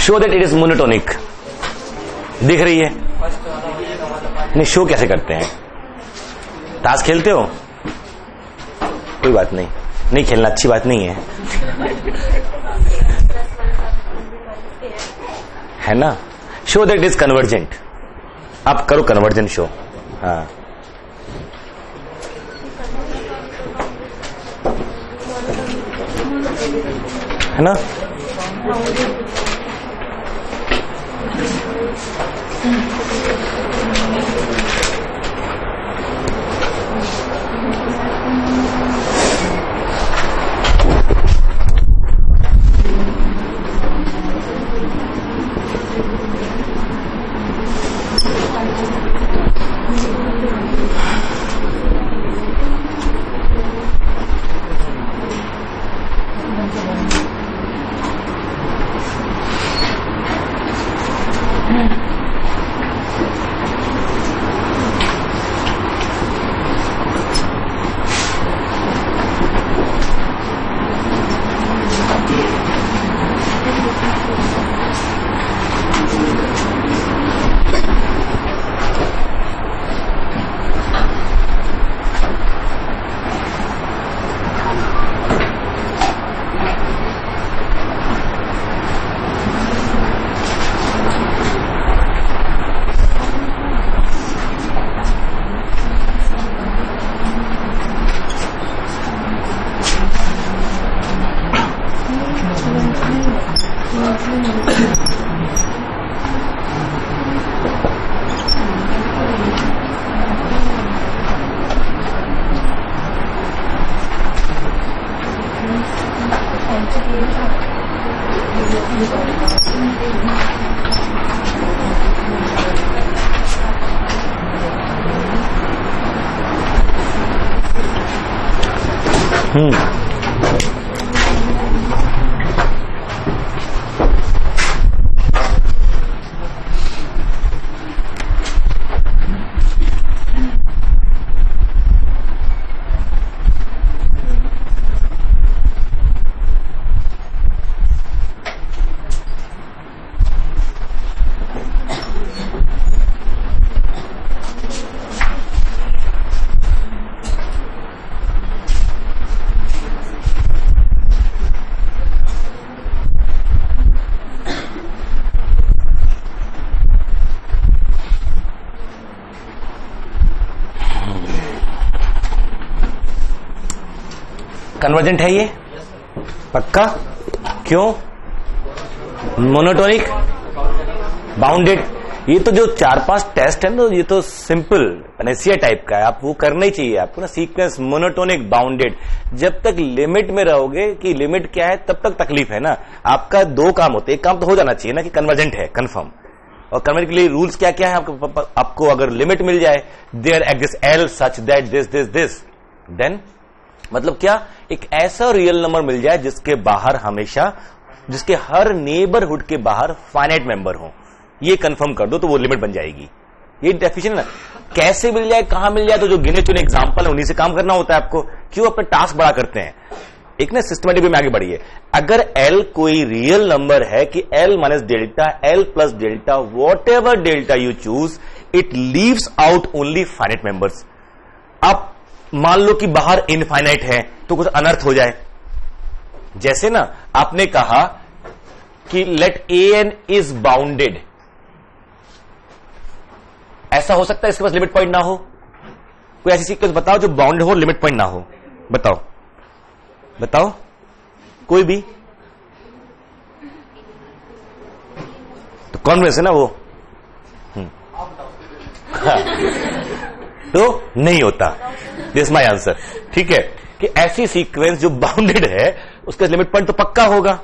Show that it is monotonic. दिख रही है? नहीं, शो कैसे करते हैं? ताश खेलते हो? कोई बात नहीं, नहीं खेलना अच्छी बात नहीं है ना? Show that is convergent. आप करो कन्वर्जेंट शो। हाँ, है ना? कन्वर्जेंट है ये? पक्का? क्यों? Monotonic, bounded. ये तो जो 4-5 टेस्ट है ना, ये तो सिंपल एनएसिया टाइप का है, आप वो करना ही चाहिए आपको ना। सीक्वेंस मोनोटोनिक बाउंडेड, जब तक लिमिट में रहोगे कि लिमिट क्या है तब तक तकलीफ है ना। आपका 2 काम होते हैं, एक काम तो हो जाना चाहिए ना कि कन्वर्जेंट है कंफर्म। और कन्वर्जेंट के लिए रूल्स क्या क्या है आपको अगर लिमिट मिल जाए, there exist L such that this this this, then मतलब क्या, एक ऐसा रियल नंबर मिल जाए जिसके बाहर हमेशा, जिसके हर नेबरहुड के बाहर फाइनाइट मेंबर हो, ये कंफर्म कर दो तो वो लिमिट बन जाएगी। ये डेफिनेशन है ना। कैसे मिल जाए, कहां मिल जाए, तो जो गिने चुने एग्जांपल है उन्हीं से काम करना होता है आपको। क्यों अपने टास्क बड़ा करते हैं? एक ना सिस्टमेटिक वे में आगे बढ़िए। अगर एल कोई रियल नंबर है कि L minus delta, L plus delta, what ever delta U choose, it leaves out only finite members. आप मान लो कि बाहर इनफाइनाइट है तो कुछ अनर्थ हो जाए। जैसे ना आपने कहा कि let a N is bounded, ऐसा हो सकता है इसके पास लिमिट पॉइंट ना हो? कोई ऐसी सीक्वेंस बताओ जो बाउंडेड हो, लिमिट पॉइंट ना हो। बताओ बताओ, कोई भी। तो कॉन्वेंस है ना वो। तो नहीं होता। This my answer. ठीक है कि ऐसी सीक्वेंस जो बाउंडेड है उसका लिमिट पॉइंट तो पक्का होगा।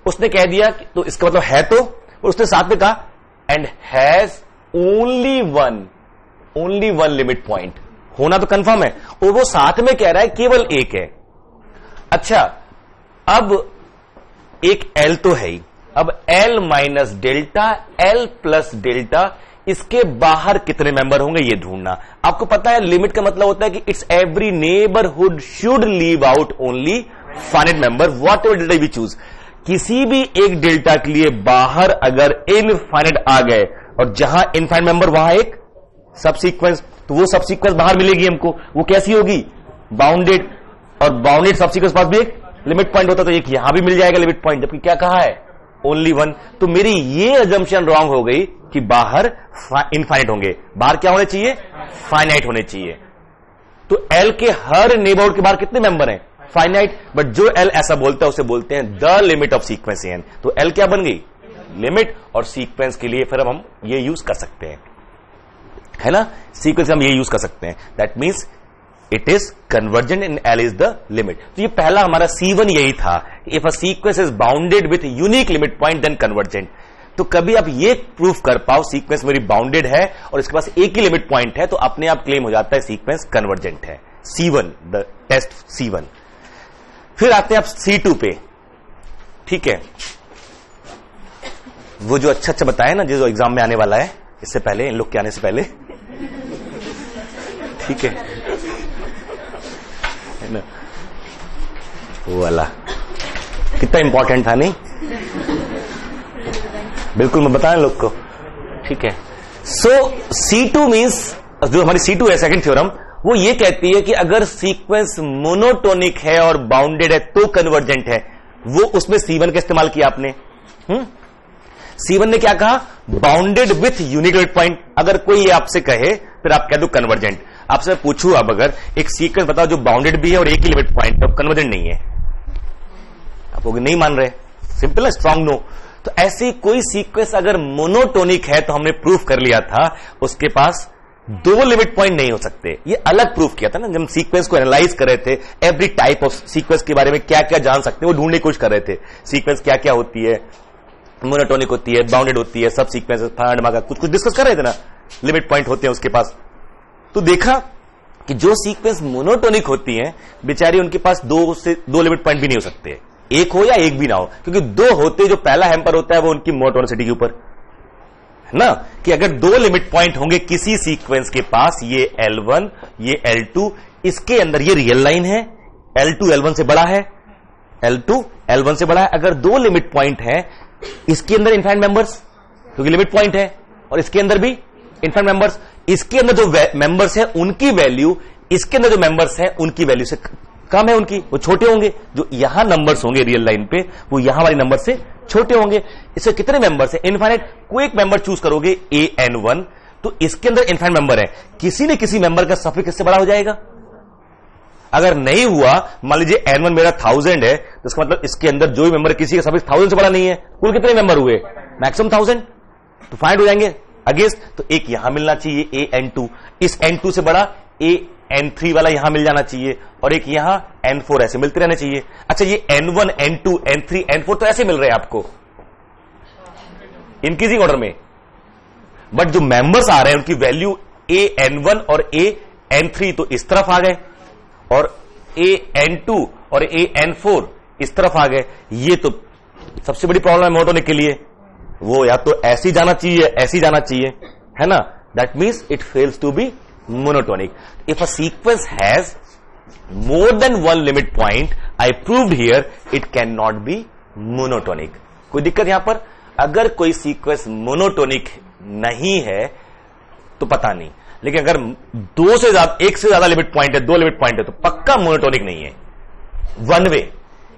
उसने कह दिया तो इसका मतलब है तो, और उसने साथ में कहा and has only one limit point, होना तो कंफर्म है। और वो साथ में कह रहा है केवल एक है। अच्छा, अब एक एल तो है ही, अब L minus delta, L plus delta, इसके बाहर कितने मेंबर होंगे ये ढूंढना। आपको पता है लिमिट का मतलब होता है कि it's every neighbourhood should leave out only finite member what ever delta we choose. किसी भी एक डेल्टा के लिए बाहर अगर इनफाइनाइट आ गए और जहां इनफाइनाइट मेंबर वहां एक सब सीक्वेंस, तो वो सब सीक्वेंस बाहर मिलेगी हमको। वो कैसी होगी? बाउंडेड। और बाउंडेड सब सीक्वेंस पास भी एक लिमिट पॉइंट होता, तो एक यहां भी मिल जाएगा लिमिट पॉइंट, जबकि क्या कहा है? Only one. तो मेरी ये अजम्पशन रॉन्ग हो गई कि बाहर इनफाइनाइट होंगे। बाहर क्या होने चाहिए? फाइनाइट होने चाहिए। तो एल के हर नेबरहुड के बाहर कितने मेंबर हैं? फाइनाइट। बट जो एल ऐसा बोलता है उसे बोलते हैं the limit of sequence n. तो एल क्या बन गई? लिमिट। और सीक्वेंस के लिए फिर हम ये यूज कर सकते हैं, है ना? सीक्वेंस हम ये यूज कर सकते हैं। That means it is convergent in L is the limit. तो ये पहला हमारा C1 यही था, if a sequence is bounded with unique limit point then convergent. तो कभी आप ये प्रूफ कर पाओ सीक्वेंस मेरी बाउंडेड है और इसके पास एक ही लिमिट पॉइंट है, तो अपने आप क्लेम हो जाता है सीक्वेंस कन्वर्जेंट है। C1, the test C1। फिर आते हैं आप C2 पे। ठीक है, वो जो अच्छा बताया ना, जो एग्जाम में आने वाला है इससे पहले, इन लोग के आने से पहले, ठीक है ना, वो वाला कितना इंपॉर्टेंट था नहीं? बिल्कुल मैं बताया लोग को। ठीक है, सो C2 मींस, जो हमारी C2 है सेकंड थ्योरम, वो ये कहती है कि अगर सीक्वेंस मोनोटोनिक है और बाउंडेड है तो कन्वर्जेंट है। वो उसमें C1 का इस्तेमाल किया आपने। C1 ने क्या कहा? Bounded with unique limit point. अगर कोई ये आपसे कहे फिर आप कह दो कन्वर्जेंट। आपसे पूछू अब अगर एक सीक्वेंस बताओ जो बाउंडेड भी है और एक ही लिमिट पॉइंट है, कन्वर्जेंट नहीं है, आप लोग नहीं मान रहे। सिंपल है, स्ट्रॉन्ग नो। तो ऐसी कोई सीक्वेंस अगर मोनोटोनिक है तो हमने प्रूफ कर लिया था उसके पास दो लिमिट पॉइंट नहीं हो सकते। ये अलग प्रूफ किया था ना, जब हम सीक्वेंस को एनालाइज कर रहे थे, एवरी टाइप ऑफ सीक्वेंस के बारे में क्या क्या जान सकते हैं वो ढूंढने की कोशिश कर रहे थे। सीक्वेंस क्या क्या होती है, मोनोटोनिक होती है, बाउंडेड होती है, सब सीक्वेंस कुछ कुछ डिस्कस कर रहे थे ना, लिमिट पॉइंट होते हैं उसके पास। तो देखा कि जो सीक्वेंस मोनोटोनिक होती हैं बेचारी, उनके पास दो लिमिट पॉइंट भी नहीं हो सकते, एक हो या एक भी ना हो, क्योंकि दो होते, जो पहला हैम्पर होता है वो उनकी मोनोटोनिसिटी के ऊपर है ना, कि अगर दो लिमिट पॉइंट होंगे किसी सीक्वेंस के पास, ये L1 ये L2, इसके अंदर ये रियल लाइन है, L2 L1 से बड़ा है, L2 L1 से बड़ा है, अगर दो लिमिट पॉइंट है इसके अंदर इनफाइनाइट मेंबर्स, क्योंकि लिमिट पॉइंट है, और इसके अंदर भी इनफाइनाइट मेंबर्स, इसके अंदर जो मेंबर्स है उनकी वैल्यू इसके अंदर जो मेंबर्स है उनकी वैल्यू से कम है, उनकी वो छोटे होंगे। जो यहां नंबर्स होंगे रियल लाइन पे वो यहां वाली नंबर से छोटे होंगे। इससे कितने मेंबर्स है? इनफाइनाइट। कोई एक मेंबर चूज करोगे AN1, तो इसके अंदर इनफाइनाइट मेंबर है, किसी न किसी मेंबर का सफिक्स इससे बड़ा हो जाएगा। अगर नहीं हुआ, मान लीजिए N1 मेरा 1000 है, तो इसका मतलब इसके अंदर जो भी मेंबर किसी का सफिक्स 1000 से बड़ा नहीं है। कुल कितने मेंबर हुए? मैक्सिमम 1000। तो फाइंड हो जाएंगे अगेंस्ट, तो एक यहां मिलना चाहिए AN2, इस N2 से बड़ा AN3 वाला यहां मिल जाना चाहिए, और एक यहां N4, ऐसे मिलते रहने चाहिए। अच्छा, ये N1 N2 N3 N4 तो ऐसे मिल रहे हैं आपको इंक्रीजिंग ऑर्डर में, बट जो मेंबर्स आ रहे हैं उनकी वैल्यू AN1 और AN3 तो इस तरफ आ गए, और AN2 और AN4 इस तरफ आ गए। ये तो सबसे बड़ी प्रॉब्लम है मोनोटोनिक के लिए, वो या तो ऐसी जाना चाहिए ऐसी जाना चाहिए, है ना। That means it fails to be monotonic. If a sequence has more than one limit point, I proved here, it cannot be monotonic. कोई दिक्कत यहां पर? अगर कोई सीक्वेंस मोनोटोनिक नहीं है तो पता नहीं, लेकिन अगर एक से ज्यादा लिमिट पॉइंट है, दो लिमिट पॉइंट है, तो पक्का मोनोटोनिक नहीं है। One way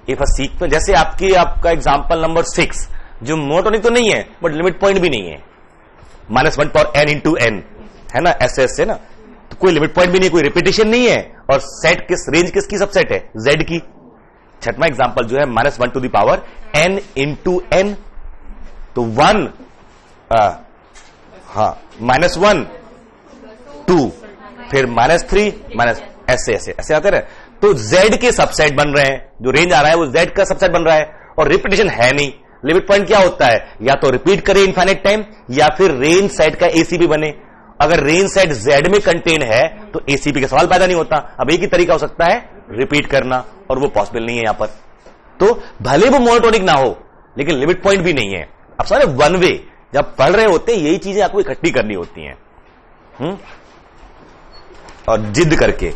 if a sequence, जैसे आपका एग्जांपल नंबर 6 जो मोनोटोनिक तो नहीं है बट लिमिट पॉइंट भी नहीं है, -1 power n into n है ना, ऐसे है ना, तो कोई लिमिट पॉइंट भी नहीं, कोई रिपीटेशन नहीं है, और सेट रेंज किसकी सबसेट है? Z की। छठवां एग्जांपल जो है -1 to the power n into n, तो 1 -1 2 फिर -3 ऐसे आते रहे, तो Z के सबसेट बन रहे हैं, जो रेंज आ रहा है वो Z का सबसेट बन रहा है, और रिपीटेशन है नहीं। लिमिट पॉइंट क्या होता है? या तो रिपीट करे इनफाइनाइट टाइम, या फिर रेंज सेट का ACP बने। अगर रेंज सेट Z में कंटेन है तो ACP का सवाल पैदा नहीं होता। अब एक ही तरीका हो सकता है रिपीट करना, और वो पॉसिबल नहीं है यहां पर। तो भले वो मोनोटोनिक ना हो लेकिन लिमिट पॉइंट भी नहीं है। अब सारे वन वे जब पढ़ रहे होते हैं यही चीजें आपको इकट्ठी करनी होती हैं, और जिद करके।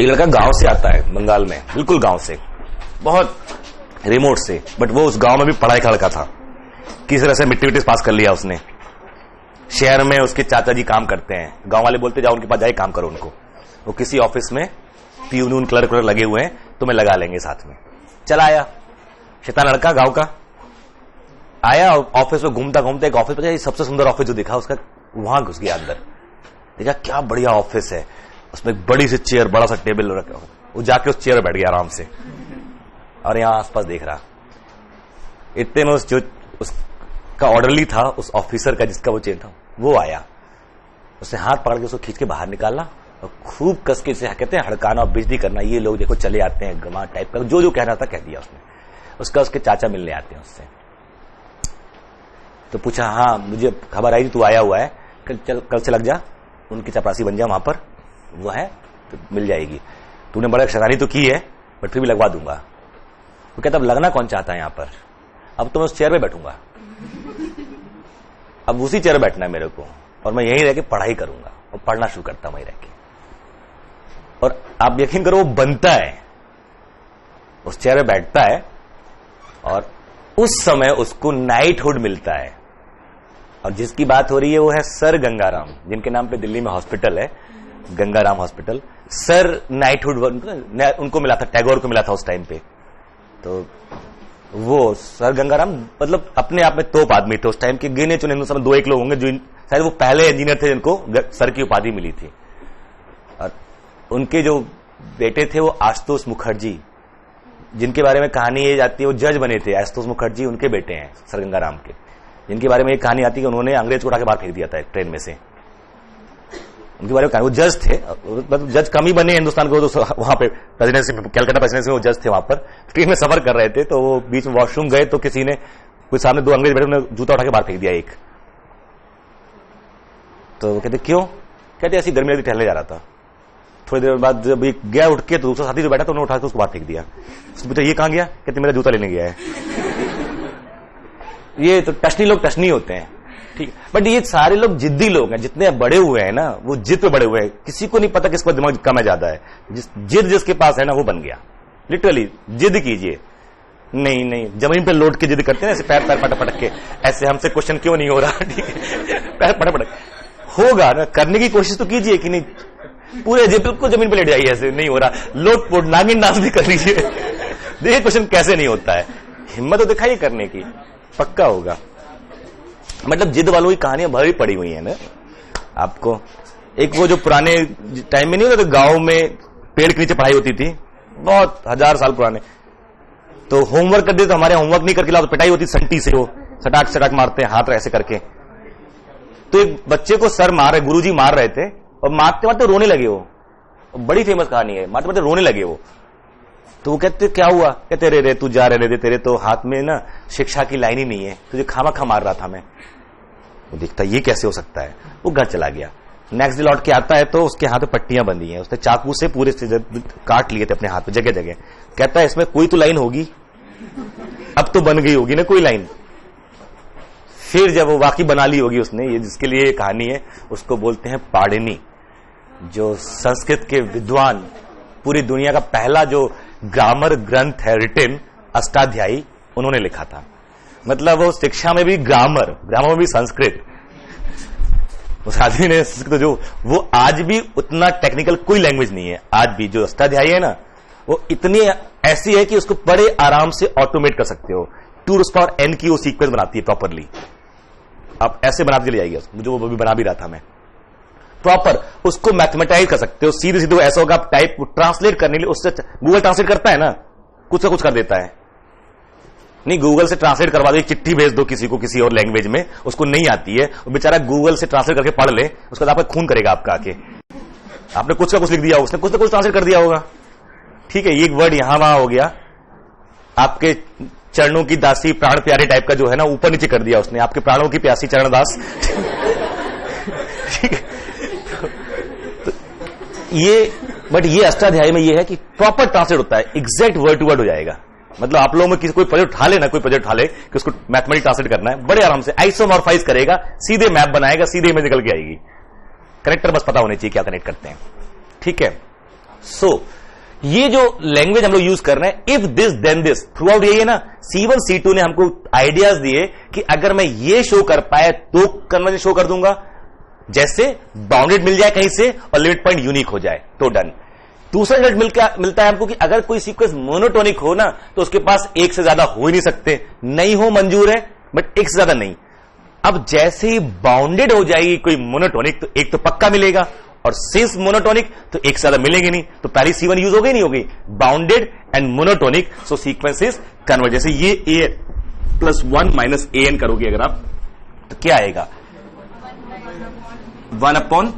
एक लड़का गांव से आता है, बंगाल में, बिल्कुल गांव से, बहुत रिमोट से, बट वो उस गांव में भी पढ़ाई का लड़का था। किसी तरह से मिट्टी पास कर लिया उसने। शहर में उसके चाचा जी काम करते हैं, गांव वाले बोलते जाओ उनके पास जाए काम करो उनको। वो किसी ऑफिस में प्यून क्लर्क लगे हुए हैं, तुम्हें लगा लेंगे साथ में। चला आया शैतान लड़का गांव का, आया ऑफिस में घूमता घूमता एक ऑफिस पर, सबसे सुंदर ऑफिस जो दिखा उसका, वहां घुस गया अंदर। देखा क्या बढ़िया ऑफिस है, उसमें एक बड़ी सी चेयर, बड़ा सा टेबल रखा। वो जाके उस चेयर बैठ गया आराम से और यहां आसपास देख रहा। इतने में जो उसका ऑर्डरली था, उस ऑफिसर का जिसका वो चेयर था, वो आया। उसने हाथ पकड़ के उसको खींच के बाहर निकाला और खूब कस के, कहते हैं हड़काना और बेइज्जती करना, ये लोग देखो चले आते हैं गमा टाइप का, जो जो कहना था कह दिया उसने। उसके चाचा मिलने आते हैं उससे, तो पूछा हाँ मुझे खबर आई तू आया हुआ है, कल से लग जा, उनकी चपरासी बन जा, वहां पर वो है तो मिल जाएगी। तूने बड़ा शरानी तो की है बट फिर भी लगवा दूंगा। वो कहता अब लगना कौन चाहता है यहां पर, अब तो मैं उस चेयर पे बैठूंगा, अब उसी चेयर पे बैठना है मेरे को, और मैं यहीं रह के पढ़ाई करूंगा और पढ़ना शुरू करता हूं वहीं रह के। और आप यकीन करो वो बनता है, उस चेयर पे बैठता है और उस समय उसको नाइटहुड मिलता है। और जिसकी बात हो रही है वो है सर गंगाराम, जिनके नाम पे दिल्ली में हॉस्पिटल है, गंगाराम हॉस्पिटल। सर नाइटहुड उनको मिला था, टैगोर को मिला था उस टाइम पे। तो वो सर गंगाराम मतलब अपने आप में तोप आदमी थे उस टाइम के, गिने चुने हिंदुस्तान में 2-1 लोग होंगे जो शायद वो पहले इंजीनियर थे जिनको सर की उपाधि मिली थी। और उनके जो बेटे थे वो आशुतोष मुखर्जी, जिनके बारे में कहानी ये जाती है वो जज बने थे। आशुतोष मुखर्जी उनके बेटे हैं सर गंगाराम के, जिनके बारे में एक कहानी आती है कि उन्होंने अंग्रेज को उठा के बाहर फेंक दिया था ट्रेन में से। उनके बारे में वो जज थे, मतलब जज कम ही बने हिंदुस्तान को, तो वहां पे प्रेसिडेंसी, कलकत्ता प्रेसिडेंसी में वो जज थे। वहां पर ट्रेन में सफर कर रहे थे तो वो बीच में वॉशरूम गए तो किसी ने, कुछ सामने 2 अंग्रेज बैठे, उन्होंने जूता उठा के बाहर फेंक दिया एक। तो वो कहते क्यों? कहते ऐसी गर्मी लगी टहलने जा रहा था। थोड़ी देर बाद जब गया उठ के तो दूसरा साथी जो बैठा था उन्होंने उठा के उसको बाहर फेंक दिया। उसने पूछा ये कहां गया? कहते मेरा जूता लेने गया है। ये तो टशनी लोग टशनी होते हैं, ठीक। बट ये सारे लोग जिद्दी लोग हैं, जितने बड़े हुए हैं ना वो जिद पे बड़े हुए हैं। किसी को नहीं पता किसका दिमाग कम है ज्यादा है, जिद जिसके पास है ना वो बन गया। लिटरली जिद कीजिए, नहीं नहीं जमीन पे लौट के जिद करते हैं ऐसे पैर पटक पटक के, ऐसे हमसे क्वेश्चन क्यों नहीं हो रहा, ठीक है, पैर पटक पटक होगा ना, करने की कोशिश तो कीजिए कि नहीं, पूरे बिल्कुल जमीन पे लेट जाइए, ऐसे नहीं हो रहा, लोट पोट नागिन डांस भी कर लीजिए, देखिए क्वेश्चन कैसे नहीं होता है। हिम्मत तो दिखाइए करने की, पक्का होगा। मतलब जिद वालों की कहानियां भरी पड़ी हुई है ना आपको। एक वो जो पुराने टाइम में नहीं होता, तो गांव में पेड़ के नीचे पढ़ाई होती थी, बहुत 1000 साल पुराने। तो होमवर्क कर दे तो हमारे होमवर्क नहीं करके लाओ तो पिटाई होती संटी से, वो सटाक सटाक मारते हैं हाथ ऐसे करके। तो एक बच्चे को सर मार रहे, गुरुजी मार रहे थे और मारते मारते रोने लगे वो, बड़ी फेमस कहानी है, मारते मारते रोने लगे वो। तो वो कहते क्या हुआ? कहते रे तू जा रहे तेरे तो हाथ में ना शिक्षा की लाइन ही नहीं है, तुझे खामा खा मार रहा था मैं। वो देखता ये कैसे हो सकता है, वो घर चला गया। नेक्स्ट डे लौट के आता है तो उसके हाथ में पट्टियां बंधी हैं, उसने चाकू से पूरे काट लिए थे अपने हाथ पे जगह जगह। कहता है इसमें कोई तो लाइन होगी, अब तो बन गई होगी ना कोई लाइन। फिर जब वो वाकई बना ली होगी उसने, ये जिसके लिए ये कहानी है उसको बोलते हैं पाणिनि, जो संस्कृत के विद्वान, पूरी दुनिया का पहला जो ग्रामर ग्रंथ है रिटन, अष्टाध्यायी, उन्होंने लिखा था। मतलब वो शिक्षा में भी ग्रामर में भी संस्कृत, उस आदमी ने संस्कृत जो, वो आज भी उतना टेक्निकल कोई लैंग्वेज नहीं है। आज भी जो अष्टाध्यायी है ना वो इतनी ऐसी है कि उसको बड़े आराम से ऑटोमेट कर सकते हो। 2⁻n की वो सीक्वेंस बनाती है प्रॉपरली, आप ऐसे बनाते चली जाएगी, जो वो भी बना भी रहा था मैं प्रॉपर, उसको मैथमेटाइज कर सकते हो सीधे सीधे। ऐसा होगा आप टाइप ट्रांसलेट करने के लिए, उससे गूगल ट्रांसलेट करता है ना, कुछ ना कुछ कर देता है। नहीं गूगल से ट्रांसलेट करवा दो, एक चिट्ठी भेज दो किसी को किसी और लैंग्वेज में, उसको नहीं आती है, वो बेचारा गूगल से ट्रांसलेट करके पढ़ ले, उसके बाद आपका खून करेगा आपका आके। आपने कुछ का कुछ लिख दिया होगा, उसने कुछ ना कुछ ट्रांसलेट कर दिया होगा, ठीक है। ये एक वर्ड यहां वहां हो गया, आपके चरणों की दासी प्राण प्यारे टाइप का जो है ना, ऊपर नीचे कर दिया उसने, आपके प्राणों की प्यासी चरणदास, ठीक है। ये बट ये अष्टाध्यायी में ये है कि प्रॉपर ट्रांसलेट होता है, एग्जैक्ट वर्ड टू वर्ड हो जाएगा। मतलब आप लोगों में किसी कोई प्रोजेक्ट उठा लेना, कोई प्रोजेक्ट उठा ले कि उसको मैथमेटिक्स ट्रांसलेट करना है, बड़े आराम से आइसोमॉर्फाइज करेगा, सीधे मैप बनाएगा, सीधे इमेज निकल के आएगी। कनेक्टर बस पता होने चाहिए क्या कनेक्ट करते हैं, ठीक है। सो ये जो लैंग्वेज हम लोग यूज कर रहे हैं, if this then this, throughout यही है ना। C1 C2 ने हमको आइडियाज दिए कि अगर मैं ये शो कर पाया तो कन्वर्जन शो कर दूंगा, जैसे बाउंडेड मिल जाए कहीं से और लिमिट पॉइंट यूनिक हो जाए तो डन। दूसरा रिजल्ट मिलता है हमको कि अगर कोई सीक्वेंस मोनोटोनिक हो ना तो उसके पास एक से ज्यादा हो ही नहीं सकते, नहीं हो मंजूर है बट एक से ज्यादा नहीं। अब जैसे ही बाउंडेड हो जाएगी कोई मोनोटोनिक तो एक तो पक्का मिलेगा, और सिंस मोनोटोनिक तो एक से ज्यादा मिलेंगे नहीं, तो पहली C1 यूज हो गई नहीं हो गई, bounded and monotonic, so sequence is converge. जैसे ये a प्लस 1 माइनस an करोगे अगर आप तो क्या आएगा, 1 अपॉन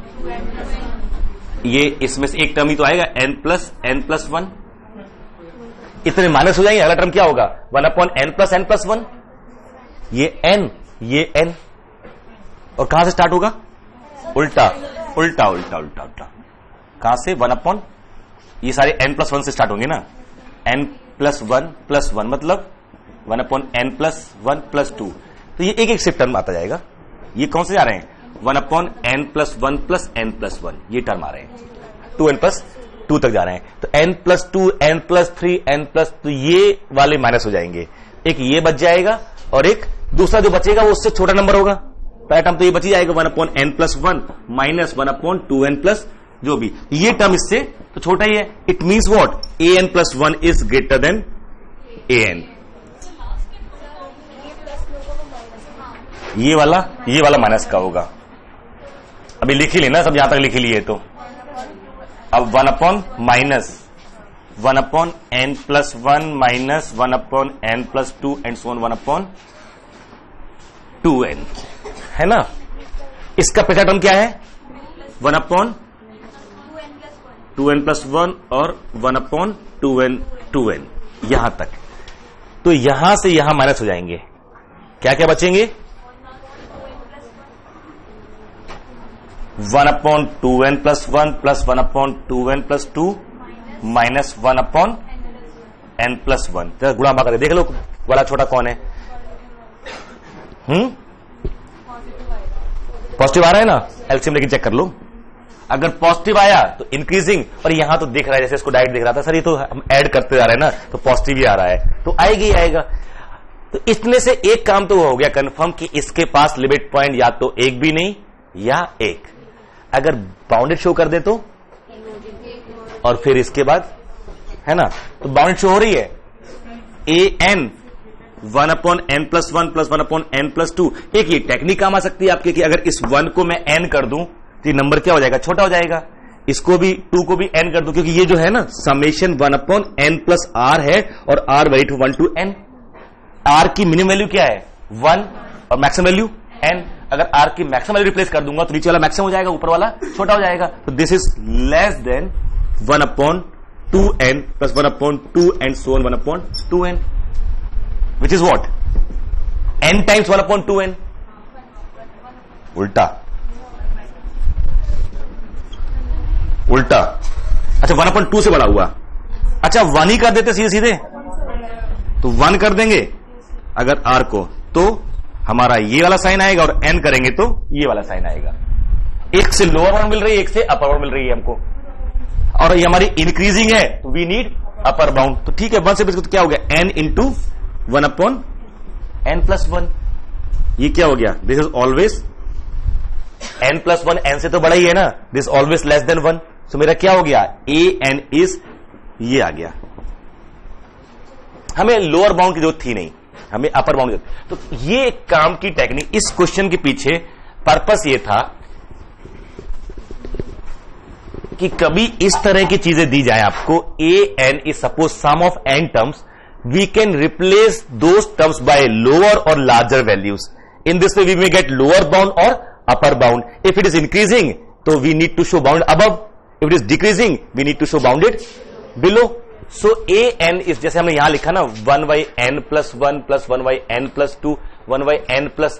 ये, इसमें से एक टर्म ही तो आएगा n प्लस 1, इतने माइनस हो जाएंगे, अगला टर्म क्या होगा 1 अपॉन n प्लस 1, ये n, और कहां से स्टार्ट होगा, उल्टा उल्टा उल्टा उल्टा उल्टा, कहां से 1 अपॉन, ये सारे n प्लस 1 से स्टार्ट होंगे ना, n प्लस 1 मतलब 1 अपॉन n प्लस 1 प्लस 2, तो ये एक एक शिफ्ट टर्म आता जाएगा। ये कौन से जा रहे हैं, 1 upon n plus 1 plus n plus 1, ये टर्म आ रहे हैं, 2n प्लस 2 तक जा रहे हैं, तो n plus 2 n plus 3 n plus, तो ये वाले माइनस हो जाएंगे, एक ये बच जाएगा और एक दूसरा जो बचेगा वो उससे छोटा नंबर होगा, पहला टर्म तो ये बच ही जाएगा 1 upon n plus 1 minus 1 upon 2n plus जो भी, ये टर्म इससे तो छोटा ही है। It means what, an plus 1 is greater then an, ये वाला माइनस का होगा। अभी लिख ही लेना सब, यहां तक लिख ही लिए तो अब 1 upon minus 1 upon n plus 1 minus 1 upon n plus 2 and so on 1 upon 2n, है ना। इसका पहला टर्म क्या है, 1 अपॉन 2n प्लस 1 और 1 अपॉन 2n यहां तक, तो यहां से यहां माइनस हो जाएंगे, क्या क्या बचेंगे, 1 upon 2n plus 1 plus 1 upon 2n plus 2 minus 1 upon n plus 1, गुणा भाग देख लो बड़ा छोटा कौन है, पॉजिटिव आ रहा है ना, एलसीएम लेके चेक कर लो, अगर पॉजिटिव आया तो इंक्रीजिंग, और यहां तो दिख रहा है जैसे इसको डायरेक्ट दिख रहा था सर, ये तो हम ऐड करते जा रहे हैं ना तो पॉजिटिव ही आ रहा है, तो आएगी आएगा। तो इसमें से एक काम तो हो गया कंफर्म कि इसके पास लिमिट पॉइंट या तो एक भी नहीं या एक, अगर बाउंडेड शो कर दे तो, और फिर इसके बाद है ना, तो बाउंडेड शो हो रही है an 1 upon n plus 1 plus 1 upon n plus 2, एक ये टेक्निक काम आ सकती है आपके कि अगर इस 1 को मैं n कर दूं तो ये नंबर क्या हो जाएगा, छोटा हो जाएगा, इसको भी 2 को भी n कर दूं, क्योंकि ये जो है ना summation 1 upon n plus r है और r value to 1 to n, r की मिनिमम वैल्यू क्या है 1 और मैक्सिमम वैल्यू n, अगर r की मैक्सिमम वैल्यू रिप्लेस कर दूंगा तो नीचे वाला मैक्सिमम हो जाएगा, ऊपर वाला छोटा हो जाएगा, तो this is less then 1 upon 2n plus 1 upon 2 and so on 1 upon 2n, which is what, n times 1 upon 2n, उल्टा अच्छा 1 upon 2 से बड़ा हुआ, अच्छा 1 ही कर देते सीधे सीधे, तो 1 कर देंगे अगर r को तो हमारा ये वाला साइन आएगा, और n करेंगे तो ये वाला साइन आएगा, एक से लोअर बाउंड मिल रही है, एक से अपर बाउंड मिल रही है हमको, और ये हमारी इंक्रीजिंग है तो वी नीड अपर बाउंड, तो ठीक है 1 से तो क्या हो गया n into 1 upon n plus 1, ये क्या हो गया, this is always n plus 1 n से तो बड़ा ही है ना, दिस ऑलवेज लेस देन 1, सो मेरा क्या हो गया an इज, ये आ गया, हमें लोअर बाउंड की जरूरत थी नहीं, हमें अपर बाउंड, तो ये काम की टेक्निक, इस क्वेश्चन के पीछे पर्पस ये था कि कभी इस तरह की चीजें दी जाए आपको, an is suppose sum of n terms, we can replace those terms by lower or larger values. In this way we may get lower bound or upper bound. If it is increasing, so we need to show bound above. If it is decreasing, we need to show bounded below. So an is, जैसे हमने यहां लिखा ना 1 by n plus 1 plus 1 by n plus 2 1 by n plus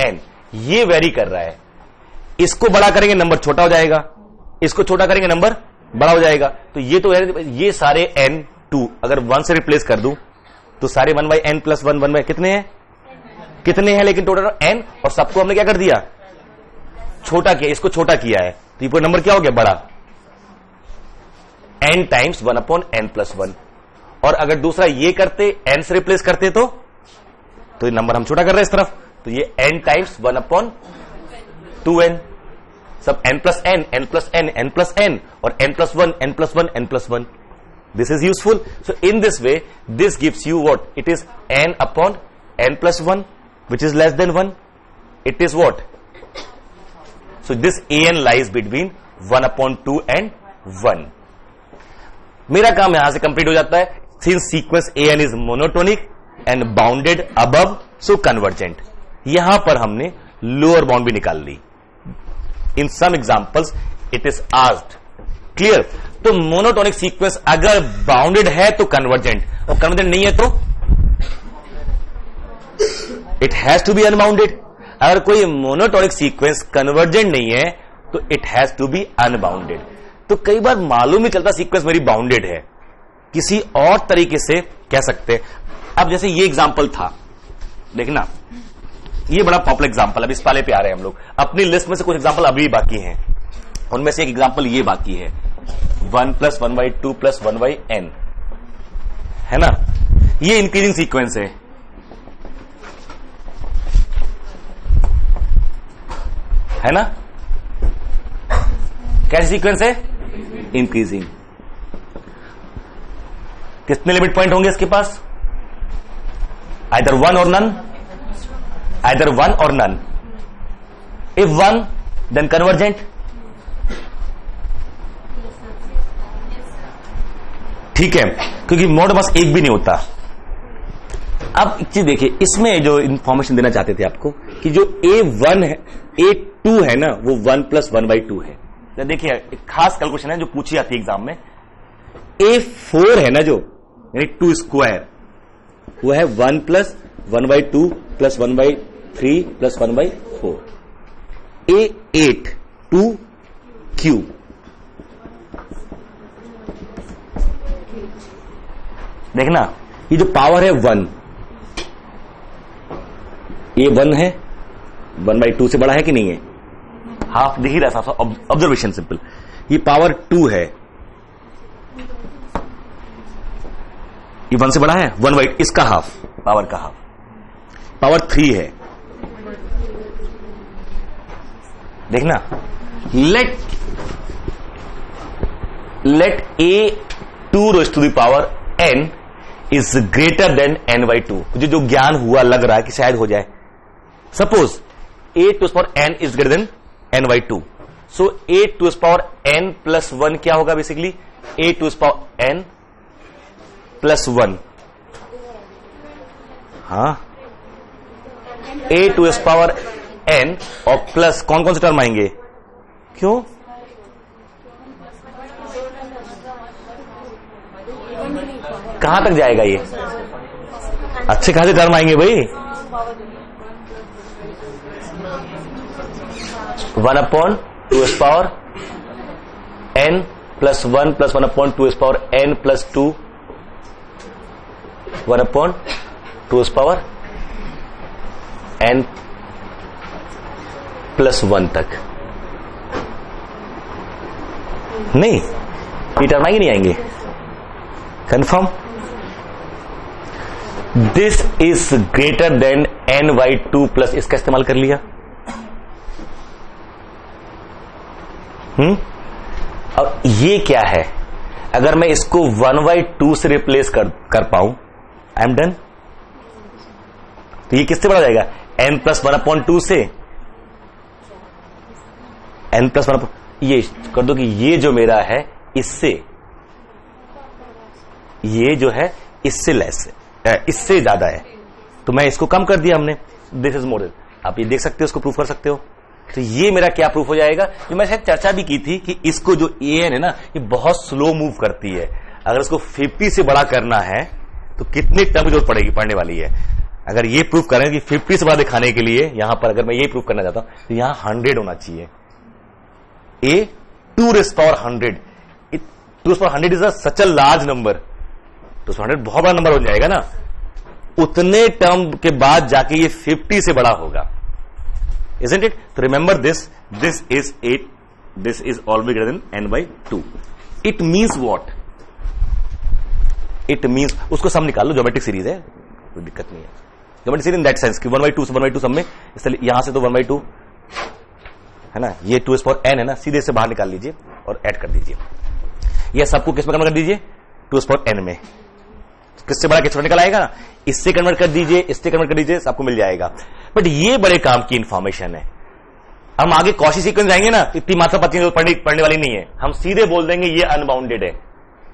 n, ये very कर रहा है, इसको बड़ा करेंगे नंबर छोटा हो जाएगा, इसको छोटा करेंगे नंबर बड़ा हो जाएगा, तो ये तो ये सारे n2 अगर 1 से रिप्लेस कर दूं तो सारे 1 by n plus 1 1 by कितने हैं लेकिन टोटल n, और सबको हमने क्या कर दिया छोटा किया, इसको छोटा किया है, तो ये पूरा नंबर क्या हो गया बड़ा, n टाइम्स 1/n+1। और अगर दूसरा ये करते, n से रिप्लेस करते तो ये नंबर हम छोटा कर रहे हैं इस तरफ, तो ये n टाइम्स 1/2n, सब n+n, n+n, n+n और n+1, n+1, n+1. This is useful. So in this way, this gives you what? It is n/n+1, which is less than 1. It is what? So this an lies between 1/2 and 1. मेरा काम यहां से complete हो जाता है. Since sequence an is monotonic and bounded above, so convergent. यहां पर हमने लोअर बाउंड भी निकाल ली. In some examples, it is asked. Clear? तो मोनोटोनिक सीक्वेंस अगर बाउंडेड है तो कन्वर्जेंट, और कन्वर्जेंट नहीं है तो it has to be unbounded. अगर कोई मोनोटोनिक सीक्वेंस कन्वर्जेंट नहीं है तो it has to be unbounded. तो कई बार मालूम ही चलता सीक्वेंस मेरी बाउंडेड है, किसी और तरीके से कह सकते. अब जैसे ये एग्जांपल था, देखना ये बड़ा पॉपुलर एग्जांपल, अब इस वाले पे आ रहे हैं हम लोग. अपनी लिस्ट में से कुछ एग्जांपल अभी भी बाकी हैं, उनमें से एक एग्जांपल ये बाकी है 1 + 1/2 + 1/n, है ना. ये इंक्रीजिंग सीक्वेंस है ना. कैसी सीक्वेंस है? इंक्रीजिंग. कितने लिमिट पॉइंट होंगे इसके पास? आइदर 1 और नन, आइदर 1 और नन. If 1 then convergent. ठीक है, क्योंकि मोड बस एक भी नहीं होता. अब एक चीज देखिए, इसमें जो इंफॉर्मेशन देना चाहते थे आपको कि जो A1 है, A2 है ना, वो 1 + 1/2 है. देखिए एक खास कैलकुलेशन है जो पूछी जाती है एग्जाम में. A4 है ना, जो यानी 2 स्क्वायर, वो है 1 + 1/2 + 1/3 + 1/4. A8 2Q. देखना ये जो पावर है 1, ये 1 है, 1/2 से बड़ा है कि नहीं है? हाफ दिख ही रहा था, ऑब्जर्वेशन सिंपल. ये पावर 2 है, ये 1 से बड़ा है, 1/, इसका हाफ, पावर का हाफ. पावर 3 है. देखना, late A2 raised to the power n is greater than n/2. मुझे जो ज्ञान हुआ लग रहा है कि शायद हो जाए. Suppose A2 to the power n is greater than n/2. So A2 to the power n + 1 क्या होगा? Basically A2 to the power n + 1. हाँ, A2 to the power n और प्लस कौन कौन से टर्म आएंगे? क्यों? कहां तक जाएगा ये? अच्छे खासे टर्म आएंगे भाई. 1/2 to the power n + 1 + 1/2 to the power n + 2, 1/2 to the power n + 1 तक. नहीं, ये टर्म आएंगे नहीं आएंगे? Confirm. This is greater then n/2 plus इसका इस्तेमाल कर लिया. अब ये क्या है? अगर मैं इसको 1/2 से रिप्लेस कर पाऊं, आई एम डन. तो ये किससे बड़ा जाएगा? n + 1/2 से. n + 1 ये कर दो कि ये जो मेरा है इससे, ये जो है इससे लेस है, इससे ज्यादा है, तो मैं इसको कम कर दिया हमने. This is more. आप ये देख सकते हो, इसको प्रूफ कर सकते हो. तो ये मेरा क्या प्रूफ हो जाएगा? जो मैं शायद चर्चा भी की थी कि इसको जो an है ना, ये बहुत स्लो मूव करती है. अगर इसको 50 से बड़ा करना है तो कितने टर्म की जरूरत पड़ेगी, पड़ने वाली है. अगर ये प्रूफ करें कि 50 से बड़ा दिखाने के लिए, यहां पर अगर मैं ये प्रूफ करना चाहता हूं तो यहां 100 होना चाहिए. A2 to the power 100. 2 to the power 100 is such a large number. तो 100 बहुत बड़ा नंबर हो जाएगा ना. उतने टर्म के बाद जाके ये 50 से बड़ा होगा. Isn't it? So remember this is 8. This is always greater than n/2. It means what, it means उसको सम निकाल लो, ज्योमेट्रिक सीरीज है, कोई दिक्कत नहीं है। Geometric series in that sense कि 1/2 से 1/2 सब में, इसलिए यहां से तो 1/2 है ना, ये 2n है ना, सीधे से बाहर निकाल लीजिए और ऐड कर दीजिए। ये सबको किस में कन्वर्ट कर दीजिए, 2n में। किससे बड़ा किससे निकल आएगा ना, इससे कन्वर्ट कर दीजिए, इससे कन्वर्ट कर दीजिए, सबको मिल जाएगा। बट ये बड़े काम की इंफॉर्मेशन है। हम आगे कॉची सीक्वेंस जाएंगे ना, इतनी मात्रा पत्ती पढ़ने वाली नहीं है, हम सीधे बोल देंगे ये अनबाउंडेड है।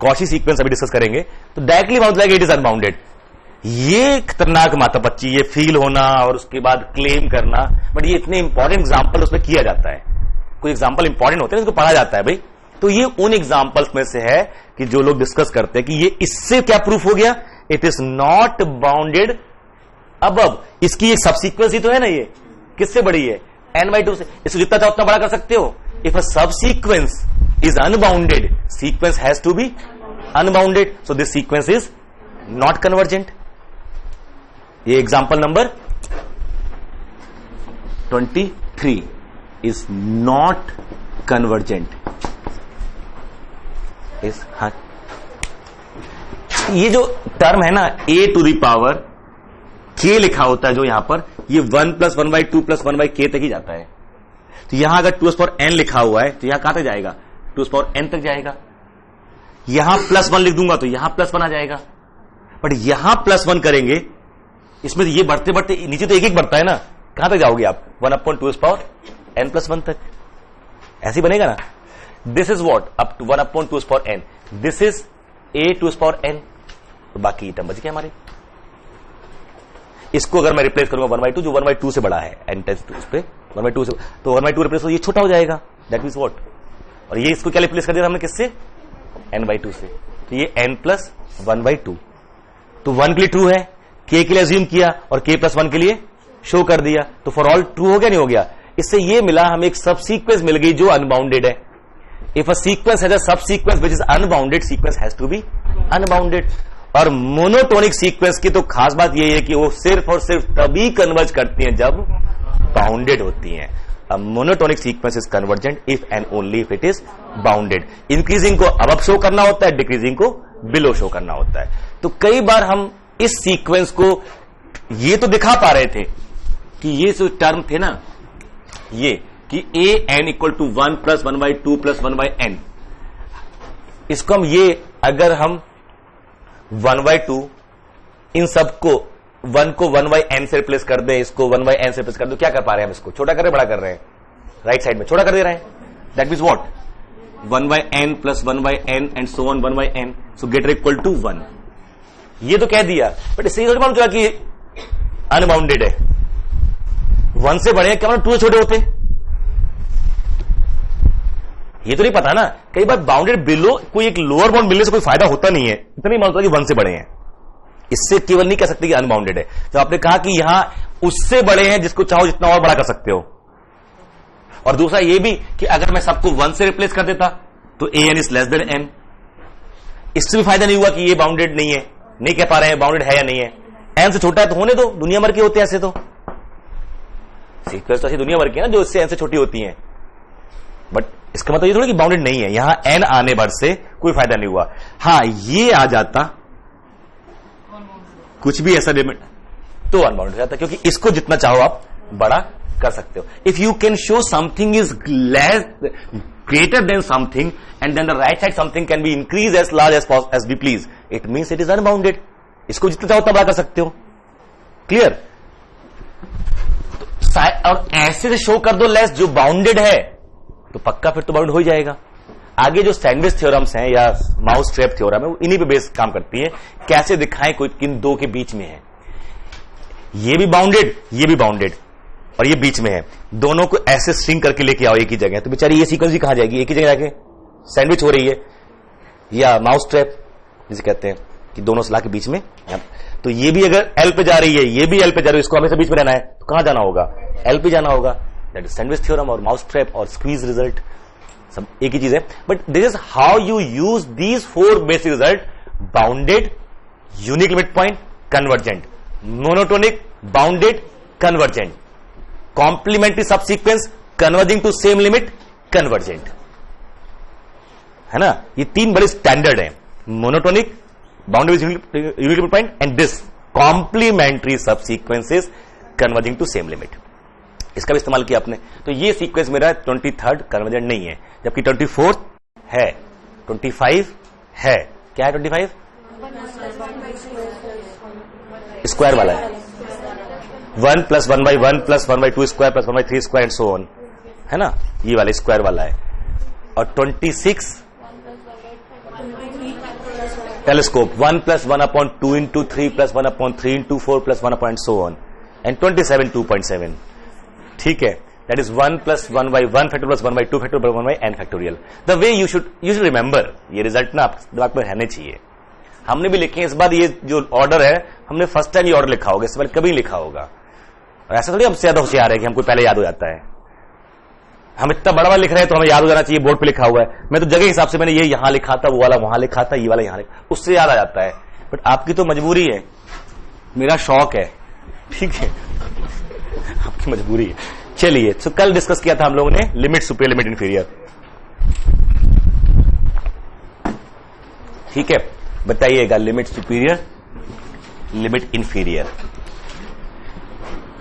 कॉची सीक्वेंस अभी डिस्कस करेंगे तो directly bound like it is unbounded. ये खतरनाक मात्रा पच्ची, ये फील होना और उसके बाद क्लेम करना, बट ये इतने इंपॉर्टेंट एग्जाम्पल उसमें किया जाता है। कोई एग्जाम्पल इंपॉर्टेंट होते हैं इसको पढ़ा जाता है भाई। तो ये उन एग्जाम्पल्स में से है कि जो लोग डिस्कस करते हैं कि ये इससे क्या प्रूफ हो गया, it is not bounded above. इसकी एक सबसीक्वेंस ही तो है ना, ये किससे बड़ी है, n/2 से। इसको जितना चाहो उतना बड़ा कर सकते हो। If a subsequence is unbounded, sequence has to be unbounded, so this sequence is not convergent. ये example number 23 is not convergent. हाँ, ये जो टर्म है ना a to the power k लिखा होता है जो यहां पर, ये 1 + 1/2 + 1/k तक ही जाता है। तो यहां अगर 2n लिखा हुआ है तो यहां कहां तक जाएगा, 2n तक जाएगा। यहां +1 लिख दूंगा तो यहां +1 आ जाएगा। बट यहां +1 करेंगे, इसमें ये बढ़ते बढ़ते नीचे तो एक एक बढ़ता है ना, कहां तक जाओगे आप, 1/2n+1 तक। ऐसे बनेगा ना। This is what, up to 1/2n, this is a2n। तो बाकी टर्म बच गया हमारे। इसको अगर मैं रिप्लेस करूंगा 1/2, जो 1/2 से बड़ा है, n टेंस टू उस पे 1/2 से, तो 1/2 रिप्लेस हो, ये छोटा हो जाएगा, दैट मींस व्हाट। और ये इसको क्या रिप्लेस कर दिया हमने, किससे, n/2 से। तो ये n + 1/2, तो 1 के लिए ट्रू है, k के लिए अज्यूम किया और k + 1 के लिए शो कर दिया, तो फॉर ऑल ट्रू हो गया, नहीं हो गया। इससे ये मिला हमें एक सब सीक्वेंस मिल गई जो अनबाउंडेड है। If a sequence has a subsequence which is unbounded, sequence has to be unbounded. और मोनोटोनिक सीक्वेंस की तो खास बात यही है कि वो सिर्फ और सिर्फ तभी कन्वर्ज करती हैं जब बाउंडेड होती हैं। A monotonic sequence is convergent if and only if it is bounded. Increasing को above शो करना होता है, डिक्रीजिंग को below शो करना होता है। तो कई बार हम इस सीक्वेंस को ये तो दिखा पा रहे थे कि ये जो टर्म थे ना, ये कि an = 1 + 1/2 + 1/n, इसको हम ये अगर हम 1/2 इन सबको 1 को 1/n से रिप्लेस कर दे, इसको 1/n से रिप्लेस कर दो, क्या कर पा रहे हैं हम, इसको छोटा कर रहे हैं, बड़ा कर रहे हैं, राइट साइड में छोटा कर दे रहे हैं। That means what, 1/n + 1/n and so on 1/n, so greater equal to 1। ये तो कह दिया, बट इससे ये मालूम चला कि अनबाउंडेड है। 1 से बड़े हैं, क्या मतलब 2 से छोटे होते, ये तो नहीं पता ना। कई बार बाउंडेड बिलो कोई एक लोअर बाउंड मिलने से कोई फायदा होता नहीं है, इतना नहीं मालूम कि 1 से बड़े हैं। इससे केवल नहीं कह सकते कि अनबाउंडेड है। तो आपने कहा कि यहां उससे बड़े हैं जिसको चाहो जितना और बड़ा कर सकते हो। और दूसरा ये भी कि अगर मैं सबको 1 से रिप्लेस कर देता तो an is less than n, इससे भी फायदा नहीं हुआ कि ये बाउंडेड नहीं है, नहीं कह पा रहे हैं बाउंडेड है या नहीं है। n से छोटा है तो होने दो, दुनिया भर के होते हैं ऐसे, तो सीक्वेंस तो ऐसी दुनिया भर की है ना जो इससे n से छोटी होती हैं। बट इसका मतलब ये थोड़ा कि बाउंडेड नहीं है, यहां n आने भर से कोई फायदा नहीं हुआ। हां, ये आ जाता कुछ भी ऐसा लिमिट तो अनबाउंडेड हो जाता, क्योंकि इसको जितना चाहो आप बड़ा कर सकते हो। If you can show something is less greater than something and then the right side something can be increase as large as we please, it means it is unbounded. इसको जितना चाहो उतना बड़ा कर सकते हो। क्लियर? और ऐसे से शो कर दो लेस जो बाउंडेड है, तो पक्का फिर तो बाउंड हो ही जाएगा। आगे जो सैंडविच थ्योरम्स हैं या माउस ट्रैप थ्योरम है, वो इन्हीं पे बेस काम करती है, कैसे दिखाएं कोई किन दो के बीच में है। ये भी बाउंडेड, ये भी बाउंडेड, और ये बीच में है, दोनों को ऐसे स्ट्रिंग करके लेके आओ एक ही जगह, तो बेचारी ये सीक्वेंस भी कहां जाएगी, एक ही जगह जाके सैंडविच हो रही है। या माउस ट्रैप जिसे कहते हैं कि दोनों सलाह के बीच में, तो ये भी अगर एल पे जा रही है, ये भी एल पे जा रही है, इसको हमेशा बीच में रहना है, तो कहां जाना होगा, एल पे जाना होगा। दैट इज सैंडविच थ्योरम और माउस ट्रैप और स्क्वीज रिजल्ट, सब एक ही चीज है। But this is how you use these 4 basic result: bounded, unique limit point, convergent, monotonic, bounded, convergent, complementary subsequence, converging to same limit, convergent. है ना, ये तीन बड़े स्टैंडर्ड है, monotonic, bounded with unit point and this complementary subsequences converging to same limit. इसका भी इस्तेमाल किया आपने। तो ये सीक्वेंस मेरा 23rd कन्वर्जेंट नहीं है, जबकि 24th है, 25 है। क्या है 25? स्क्वायर वाला है, 1 + 1/1 + 1/2 square + 1/3 square and so on, है ना, ये वाला स्क्वायर वाला है। और 26 telescope, 1 + 1/2 × 3 + 1/3 × 4 + 1 and so on, and 27 2.7। ठीक है, that is 1 + 1/1 factor + 1/2 factor + 1/n factorial। the way you should remember, ये रिजल्ट ना आप दिमाग में रहने चाहिए। हमने भी लिखे हैं इस बार, ये जो ऑर्डर है हमने फर्स्ट टाइम ये ऑर्डर लिखा होगा, इससे पहले कभी नहीं लिखा होगा। और ऐसा थोड़ी हमसे ज्यादा होशियार है कि हमको पहले याद हो जाता है। हम इतना बड़ा बड़ा लिख रहे हैं तो हमें याद हो जाना चाहिए, बोर्ड पे लिखा हुआ है। मैं तो जगह हिसाब से मैंने ये यहां लिखा था, वो वाला वहां लिखा था, ये वाला यहां लिखा, उससे याद आ जाता है। बट आपकी तो मजबूरी है, मेरा शौक है, ठीक है, आपकी मजबूरी है। चलिए, तो कल डिस्कस किया था हम लोगों ने लिमिट सुपीरियर, लिमिट इंफीरियर। ठीक है, बताइएगा limit superior, limit inferior.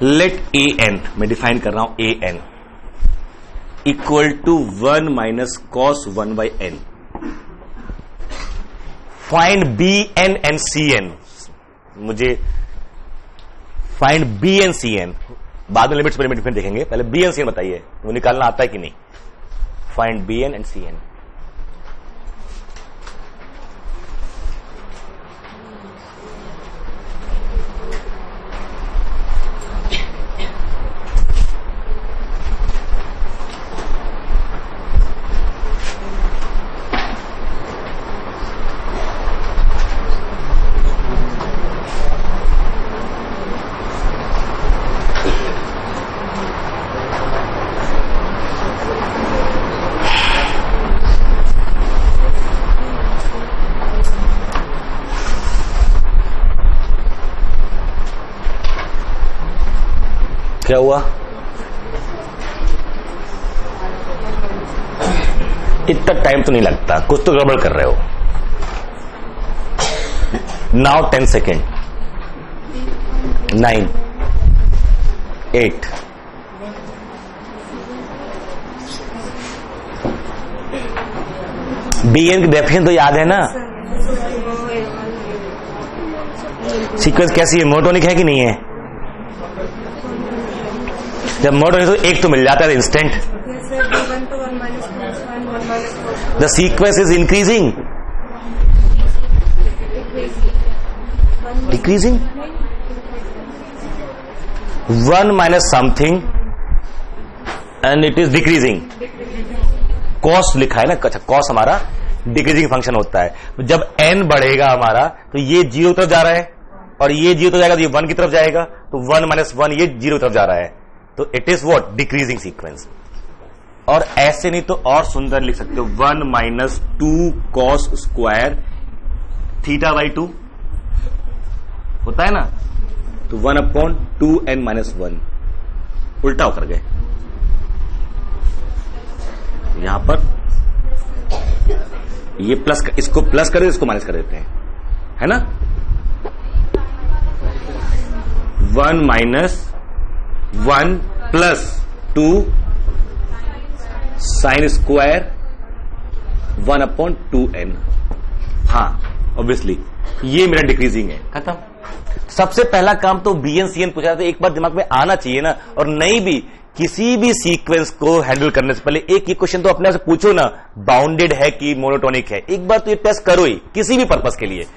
Let a n, मैं डिफाइन कर रहा हूं, a N equal to 1 - cos 1/n। Find b n and c n, मुझे find b n c n, बाद में लिमिट्स पर लिमिट फिर देखेंगे, पहले बी एन सी एन बताइए, वो निकालना आता है कि नहीं। Find b n and c n. क्या हुआ? इतना टाइम तो नहीं लगता, कुछ तो गड़बड़ कर रहे हो। नाउ 10 सेकेंड, 9 8 बी एन की डेफिनेशन तो याद है ना? सीक्वेंस कैसी है, मोनोटोनिक है कि नहीं है? जब मोनोटोनिक तो एक तो मिल जाता है instant. The sequence is increasing, decreasing, 1 - something and it is decreasing. Cos लिखा है ना, अच्छा, कॉस हमारा डिक्रीजिंग फंक्शन होता है। जब n बढ़ेगा हमारा तो ये 0 तरफ जा रहा है, और ये 0 तरफ जाएगा तो ये 1 की तरफ जाएगा, तो 1 - 1 ये 0 तरफ जा रहा है, तो it is what, decreasing sequence. और ऐसे नहीं तो और सुंदर लिख सकते हो, 1 - 2 cos स्क्वायर θ/2 होता है ना, तो 1/2n - 1 उल्टा होकर गए। यहां पर ये प्लस, इसको प्लस कर देते, इसको माइनस कर देते हैं, है ना। 1 - 1 + 2 sin स्क्वायर 1/2n। हाँ, ऑब्वियसली ये मेरा डिक्रीजिंग है, खत्म। सबसे पहला काम तो BN-CN पूछा था, एक बार दिमाग में आना चाहिए ना। और नहीं भी किसी भी सीक्वेंस को हैंडल करने से पहले एक ये क्वेश्चन तो अपने आप से पूछो ना, बाउंडेड है कि मोनोटोनिक है। एक बार तो ये टेस्ट करो ही, किसी भी पर्पस के लिए।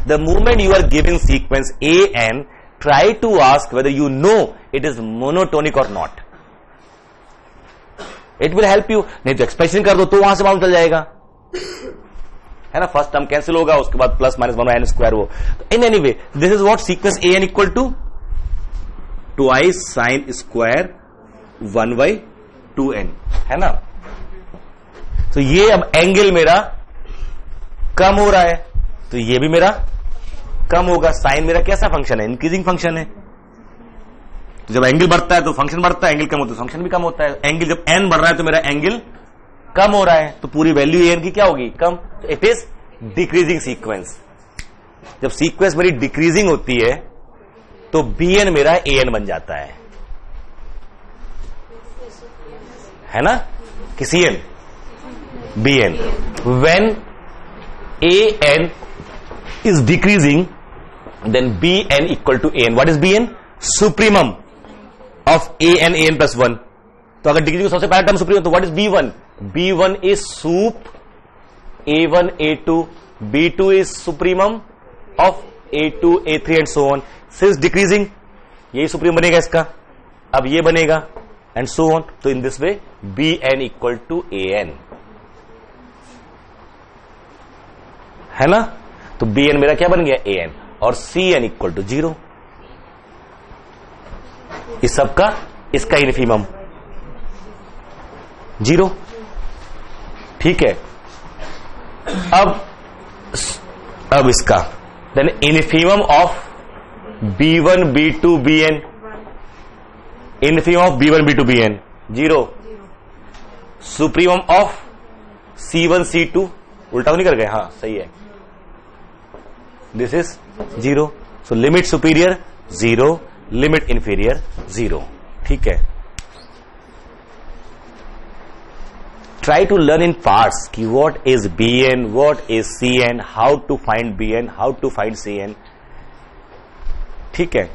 The moment you are giving sequence AN, try to ask whether you know it is monotonic or not. It will help you. नहीं तो एक्सप्रेशन कर दो तो वहां से मालूम चल जाएगा, है ना। फर्स्ट टर्म कैंसिल होगा, उसके बाद +-1/n² वो। In any way this is what sequence AN equal to twice sine square 1/2n, है ना। तो ये अब एंगल मेरा कम हो रहा है, तो ये भी मेरा कम होगा। साइन मेरा कैसा फंक्शन है, इंक्रीजिंग फंक्शन है। तो जब एंगल बढ़ता है तो फंक्शन बढ़ता है, एंगल कम होता है तो फंक्शन भी कम होता है। एंगल जब n बढ़ रहा है तो मेरा एंगल कम हो रहा है तो पूरी वैल्यू an की क्या होगी, कम. It is decreasing sequence. जब सीक्वेंस मेरी डिक्रीजिंग होती है तो bn मेरा an बन जाता है ना, कि cn bn. when an is decreasing then bn equal to an. what is bn? supremum of an plus 1. तो अगर डिक्रीजिंग सबसे पहला टर्म सुप्रीमम, तो what is b1? b1 is soup a1 a2, b2 is supremum of a2 a3 and so on. Since decreasing यही supreme बनेगा इसका, अब ये बनेगा and so on. तो in this way bn equal to an है ना. तो bn मेरा क्या बन गया, an, और cn equal to 0. इस सब का इसका इन्फीमम 0. ठीक है. अब इसका then infimum of b1 b2 bn, infimum of b1 b2 bn 0. Supremum of c1 c2, उल्टा तो नहीं कर गए, हाँ सही है, this is 0. So limit superior 0, limit inferior 0. ठीक है. Try to learn in parts कि what is bn, what is cn, how to find bn, how to find cn. ठीक है.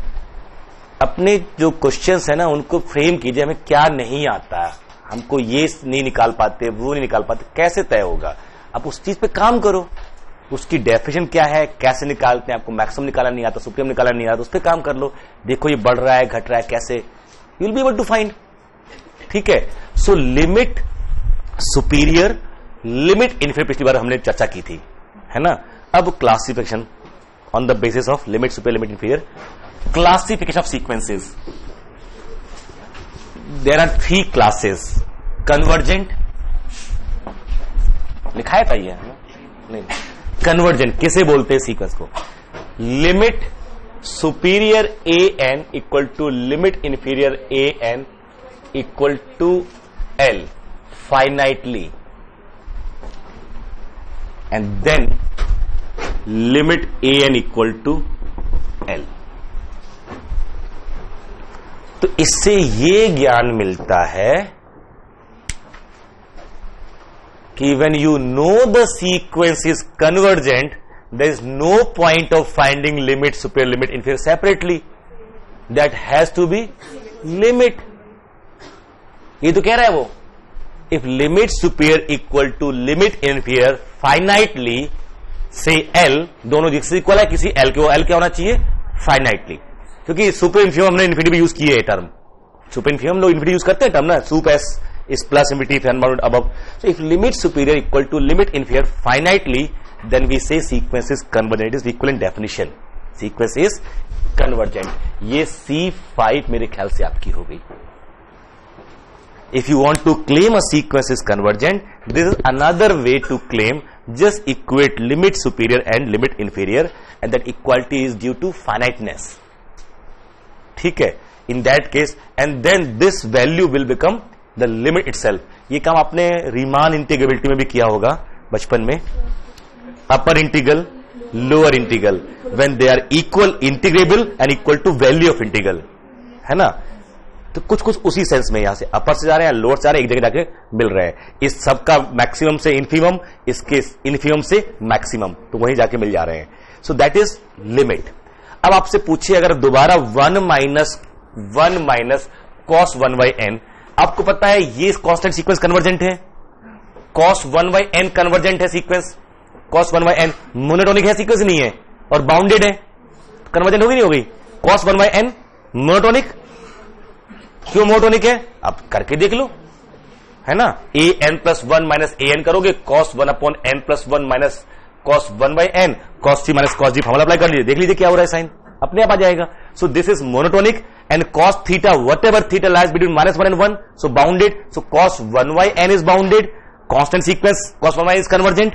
अपने जो क्वेश्चंस है ना उनको फ्रेम कीजिए, हमें क्या नहीं आता, हमको ये नहीं निकाल पाते, वो नहीं निकाल पाते, कैसे तय होगा. आप उस चीज पे काम करो, उसकी डेफिनेशन क्या है, कैसे निकालते हैं. आपको मैक्सिमम निकालना नहीं आता, सुप्रीम निकालना नहीं आता, उस पर काम कर लो. देखो ये बढ़ रहा है घट रहा है कैसे, you will be able to find. ठीक है. So limit superior, limit inferior पिछली बार हमने चर्चा की थी, है ना. अब classification on the basis of limit superior limit inferior. Classification of sequences. There are 3 classes. Convergent लिखा था ये, नहीं. कन्वर्जेंट किसे बोलते हैं सीक्वेंस को? Limit superior A N equal to limit inferior A N equal to L finitely, and then limit an equal to l. तो इससे ये ज्ञान मिलता है कि when you know the sequence is convergent, there is no point of finding limit superior limit inferior separately. That has to be limit. ये तो कह रहा है वो, if limit superior equal to limit inferior finitely, say L, दोनों जिससे equal है किसी L के, वो L क्या होना चाहिए, finitely. क्योंकि सुपर इन्फीरियर हमने इन्फिनिटी भी यूज किए है टर्म. सुपर इन्फीरियर हम लोग इन्फिनिटी यूज करते हैं टर्म ना, सुप S is plus infinity fan bounded above. So if limit superior equal to limit inferior finitely, then we say sequence is convergent. It is equivalent definition. Sequence is convergent. ये C5 मेरे ख्याल से आपकी हो गई. If you want to claim a sequence is convergent, this is another way to claim. Just equate limit superior and limit inferior, and that equality is due to finiteness. ठीक है. In that case, and then this value will become the limit itself. ये काम आपने Riemann integrability में भी किया होगा बचपन में. Upper integral, lower integral, when they are equal integrable and equal to value of integral, है ना. तो कुछ कुछ उसी सेंस में यहां से अपर से जा रहे हैं, लोअर से जा रहे हैं, एक जगह जाके मिल रहे हैं. इस सब का मैक्सिमम से इन्फीमम, इसके इन्फीमम से मैक्सिमम, तो वहीं जाके मिल जा रहे हैं. So that is limit. अब आपसे पूछिए अगर दोबारा 1 माइनस कॉस 1 बाई एन, आपको पता है ये कांस्टेंट सीक्वेंस कन्वर्जेंट है. कॉस 1 बाई एन कन्वर्जेंट है sequence. Cos 1 by N monotonic है सीक्वेंस नहीं है और बाउंडेड है, कन्वर्जेंट होगी नहीं होगी. कॉस 1 बाई एन मोनोटोनिक, क्यों मोनोटोनिक है आप करके देख लो, है ना. ए N plus 1 minus A N करोगे, cos 1 upon N plus 1 minus cos 1 by N, cos C minus cos G formula apply कर लीजिए, देख लीजिए क्या हो रहा है, साइन अपने आप आ जाएगा. So this is monotonic and cos theta, whatever theta lies between -1 and 1, so bounded. So cos 1 by n is bounded. Constant sequence cos 1 by n is convergent.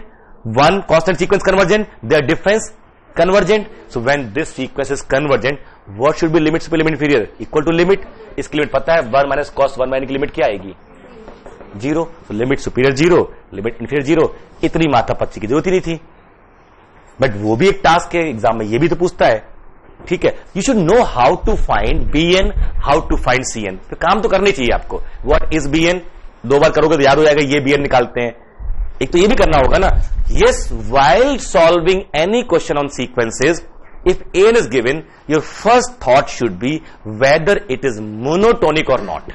One constant sequence convergent. Their difference convergent. So when this sequence is convergent, what should be limit superior limit inferior? Equal to limit. इसकी limit पता है 1 minus cos 1 by n की limit क्या आएगी, zero, तो limit superior zero, limit inferior zero, इतनी माथापच्ची की जरूरत ही नहीं थी। बट वो भी एक टास्क है, एग्जाम में ये भी तो पूछता है, ठीक है। You should know how to find bn, how to find cn। तो काम तो करनी चाहिए आपको। व्हाट इज bn, 2 बार करोगे तो याद हो जाएगा, ये bn निकालते हैं। एक तो ये भी करना होगा ना, yes, while solving any question on sequences, if an is given, your first thought should be whether it is monotonic or not।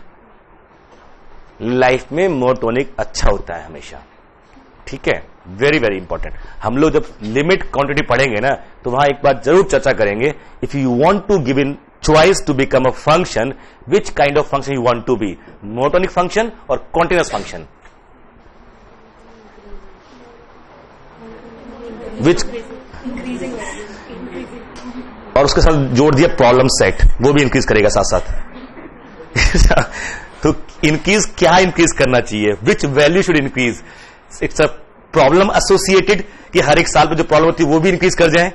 Life में मोनोटोनिक अच्छा होता है हमेशा, ठीक है, वेरी वेरी इंपॉर्टेंट। हम लोग जब लिमिट क्वांटिटी पढ़ेंगे ना, तो वहां एक बात जरूर चर्चा करेंगे, if you want to give in choice to become a function, which kind of function you want to be, monotonic function और कॉन्टिन्यूअस फंक्शन, विच, और उसके साथ जोड़ दिया प्रॉब्लम सेट, वो भी इंक्रीज करेगा साथ साथ। तो इंक्रीज क्या इंक्रीज करना चाहिए, which value should increase, it's a problem associated, कि हर एक साल पे जो प्रॉब्लम होती है वो भी इंक्रीज कर जाए,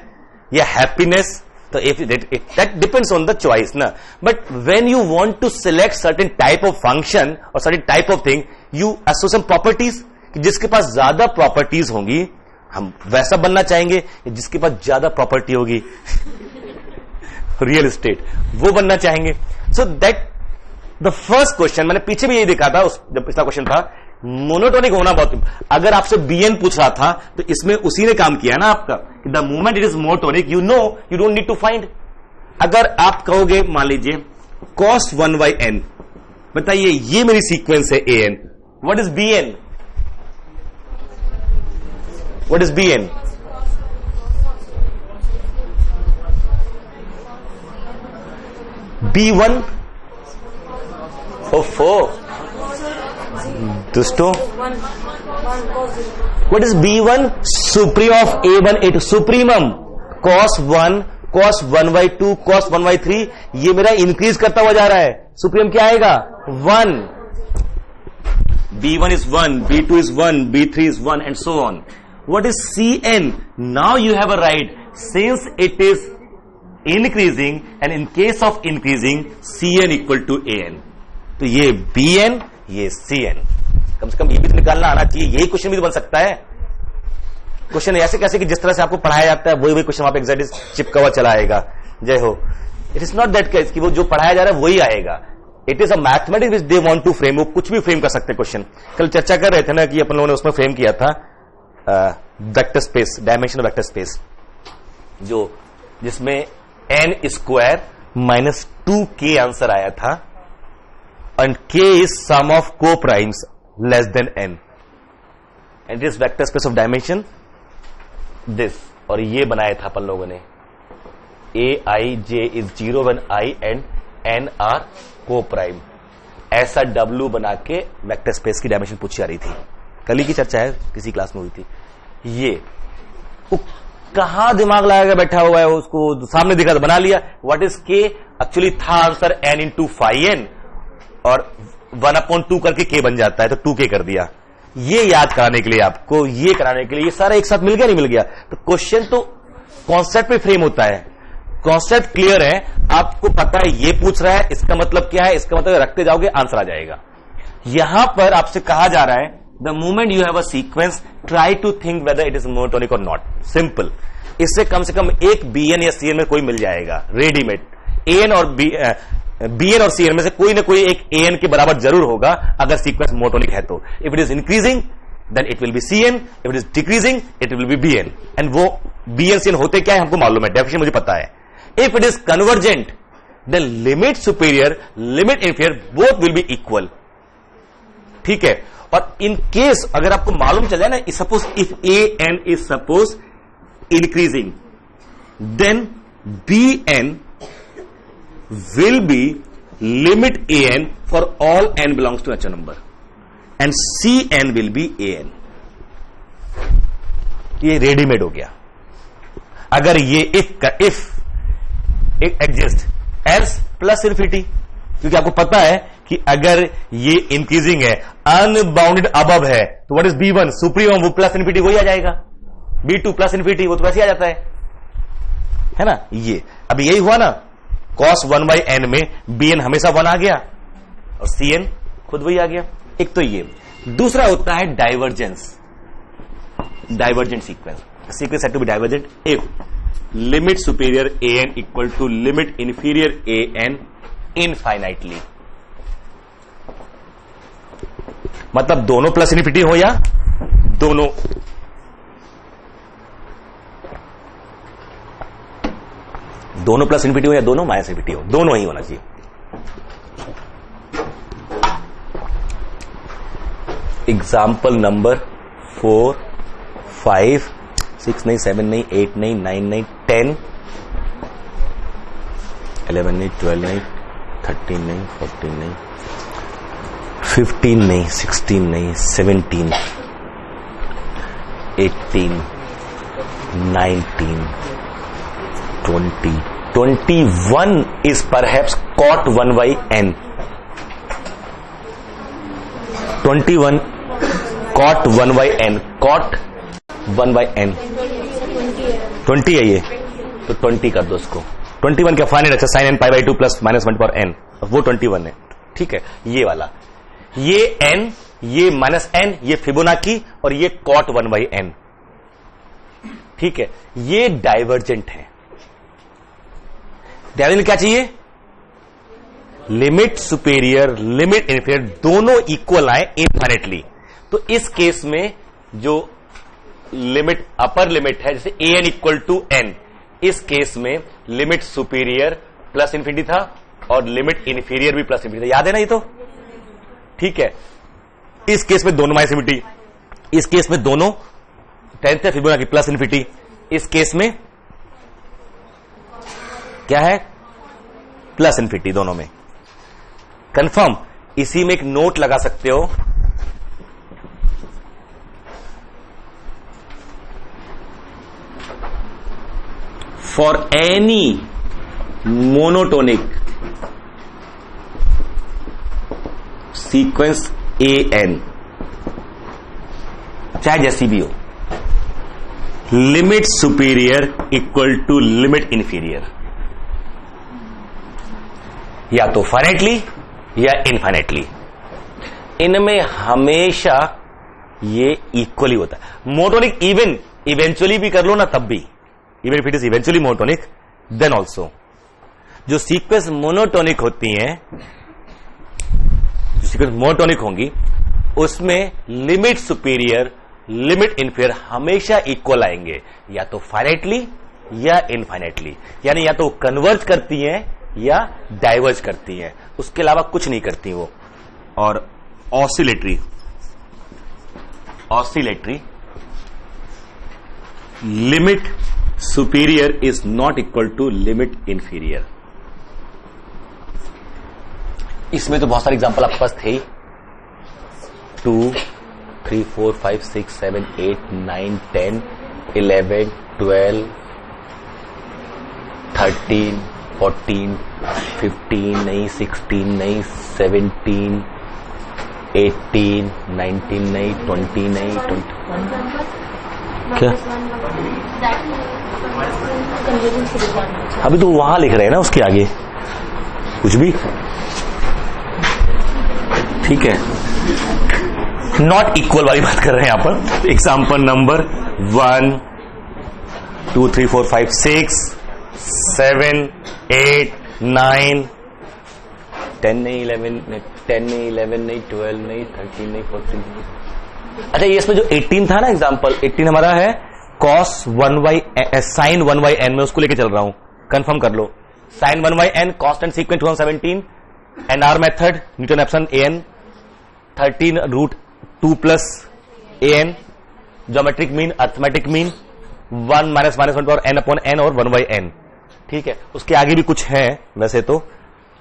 या हैप्पीनेस, तो if that depends on the choice ना। But when you want to select certain type of function और certain type of thing, you associate properties, कि जिसके पास ज्यादा प्रॉपर्टीज होंगी हम वैसा बनना चाहेंगे, जिसके पास ज्यादा प्रॉपर्टी होगी रियल एस्टेट, वो बनना चाहेंगे। So that the first question, मैंने पीछे भी यही देखा था, जब पिछला क्वेश्चन था, मोनोटोनिक होना बहुत, अगर आपसे bn पूछ रहा था तो इसमें उसी ने काम किया ना आपका, the moment it is monotonic, you know you don't need to find. अगर आप कहोगे, मान लीजिए cos 1/n, बताइए ये मेरी सीक्वेंस है an, what is bn, what is bn, b1, ओफो दोस्तों, what is b1, supreme of a1 a2, supremum cos 1, cos 1/2, cos 1/3, ये मेरा इंक्रीज करता हुआ जा रहा है, सुप्रीम क्या आएगा 1, b1 is 1, b2 is 1, b3 is 1 and so on। what is cn, now you have a right, since it is increasing and in case of increasing cn equal to an, तो ये bn, ये cn, कम से कम ये भी तो निकालना आना चाहिए। यही क्वेश्चन भी तो बन सकता है। क्वेश्चन ऐसे कैसे कि जिस तरह से आपको पढ़ाया जाता है वही क्वेश्चन वहां पे एग्जैक्टली चिपका हुआ चला आएगा। जय हो। It is not that case कि वो जो पढ़ाया जा रहा है वही आएगा। It is a mathematics which they want to frame, वो कुछ भी फ्रेम कर सकते क्वेश्चन। कल चर्चा कर रहे थे ना कि अपन लोगों ने उसमें फ्रेम किया था vector space, dimension vector space, जो जिसमें n² - 2k आंसर आया था, and k is sum of co-primes less than n, and it is vector space of dimension this, और ये बनाया था अपन लोगों ने aij is 0 when I and n are co-prime, ऐसा w बना के वेक्टर स्पेस की डायमेंशन पूछी जा रही थी। कल ही की चर्चा है, किसी क्लास में हुई थी। ये कहां दिमाग लगाकर बैठा हुआ है, उसको सामने दिखा तो बना लिया। व्हाट इज के, एक्चुअली था answer n into phi n, और 1/2 करके k बन जाता है, तो 2k कर दिया। ये याद कराने के लिए, आपको ये कराने के लिए, ये सारा एक साथ मिल गया नहीं मिल गया। तो क्वेश्चन तो कॉन्सेप्ट पे फ्रेम होता है, कॉन्सेप्ट क्लियर है, आपको पता है ये पूछ रहा है, इसका मतलब क्या है, इसका मतलब रखते जाओगे आंसर आ जाएगा। यहां पर आपसे कहा जा रहा है the moment you have a sequence, try to think whether it is monotonic और नॉट। सिंपल, इससे कम से कम एक bn या cn में कोई मिल जाएगा रेडीमेड। an और bn और cn में से कोई ना कोई एक an के बराबर जरूर होगा अगर सीक्वेंस मोनोटोनिक है तो। If it is increasing then it will be cn, if it is decreasing it will be bn, and वो bn cn होते क्या है हमको मालूम है, डेफिनेशन मुझे पता है। If it is convergent then limit superior limit inferior both will be equal, ठीक है। और इन केस अगर आपको मालूम चल जाए ना, suppose if an is suppose increasing, then bn will be limit an for all n belongs to natural number and cn will be an। ये रेडीमेड हो गया। अगर ये if exist else plus infinity, क्योंकि आपको पता है कि अगर ये इंक्रीजिंग है, अनबाउंडेड अबव है, तो व्हाट इज b1 सुप्रीमम, वो प्लस इन्फिनिटी वही आ जाएगा, b2 प्लस इन्फिनिटी वो तो वैसे आ जाता है ना। ये अभी यही हुआ ना, cos 1/n में bn हमेशा 1 आ गया और cn खुद वही आ गया। एक तो ये, दूसरा होता है divergence, divergent sequence sequence had to be divergent if limit superior A N equal to limit inferior A N infinitely, मतलब दोनों प्लस इन्फिनिटी हो या दोनों प्लस इन्फिनिटी हो या दोनों माइनस इन्फिनिटी हो, दोनों ही होना चाहिए। एग्जाम्पल नंबर 4, 5, 6 नहीं, 7 नहीं, 8 नहीं, 9 नहीं, 10, 11 नहीं, 12 नहीं, 13 नहीं, 14 नहीं, 15 नहीं, 16 नहीं, 17, 18, 19, 20, 21 is perhaps cot 1 by n. 21 cot 1 by n, cot 1 by n 20 है ये, तो 20 कर दो उसको। 21 क्या फाइनल अच्छा sine n pi by 2 plus minus 1 power n, वो 21 है। ठीक है, ये वाला, ये n, ये माइनस n, ये फिबोनाची और ये कॉट 1 बाई n। ठीक है, ये डाइवर्जेंट है। डाइवर्जेंट क्या चाहिए? लिमिट सुपेरियर लिमिट इंफीरियर दोनों इक्वल आए इनफाइनेटली। तो इस केस में जो लिमिट अपर लिमिट है जैसे A N equal to N, इस केस में लिमिट सुपेरियर प्लस इंफिनिटी था और लिमिट इंफीरियर भी प्लस इंफिनिटी था, याद है ना ये तो? ठीक है, इस केस में दोनों माइनस इंफिनिटी, इस केस में दोनों 10th फिबोनाची प्लस इंफिनिटी, इस केस में क्या है? प्लस इंफिनिटी दोनों में। कंफर्म, इसी में एक नोट लगा सकते हो, for any monotonic sequence A N, चाहे जैसी भी हो, limit superior equal to limit inferior, या तो फाइनाइटली या इनफाइनाइटली, इनमें हमेशा ये इक्वली होता है। मोनोटोनिक इवन इवेंचुअली भी कर लो ना, तब भी, even if it is eventually monotonic then also. जो सीक्वेंस मोनोटोनिक होती हैं, जो सीक्वेंस मोनोटोनिक होंगी, उसमें लिमिट सुपीरियर लिमिट इंफीरियर हमेशा इक्वल आएंगे, या तो फाइनाइटली या इनफाइनाइटली, यानी या तो कन्वर्ज करती हैं या डाइवर्ज करती हैं, उसके अलावा कुछ नहीं करती वो। और oscillatory limit superior is not equal to limit inferior. इसमें तो बहुत सारे एग्जांपल आपके पास थे ही, 2, 3, 4, 5, 6, 7, 8, 9, 10, 11, 12, 13, 14, 15 नहीं, 16 नहीं, 17, 18, 19 नहीं, 20 नहीं, 20 क्या? अभी तो वहां लिख रहे हैं ना, उसके आगे कुछ भी। ठीक है, नॉट इक्वल वाली बात कर रहे हैं यहां पर। एग्जाम्पल नंबर 1, 2, 3, 4, 5, 6, 7, 8, 9, 10 नहीं, 11 नहीं, 12 नहीं, 13 नहीं, 14 नहीं। अच्छा, ये इसमें जो 18 था ना एग्जाम्पल, 18 हमारा है cos 1 by sin 1 by n, में उसको लेके चल रहा हूं, कंफर्म कर लो। sin 1 by n constant sequence 2017, NR method, Newton एप्सन an, 13 root 2 plus an, geometric mean, arithmetic mean, 1 minus minus 1 power n upon n और 1 by n। ठीक है, उसके आगे भी कुछ है वैसे तो,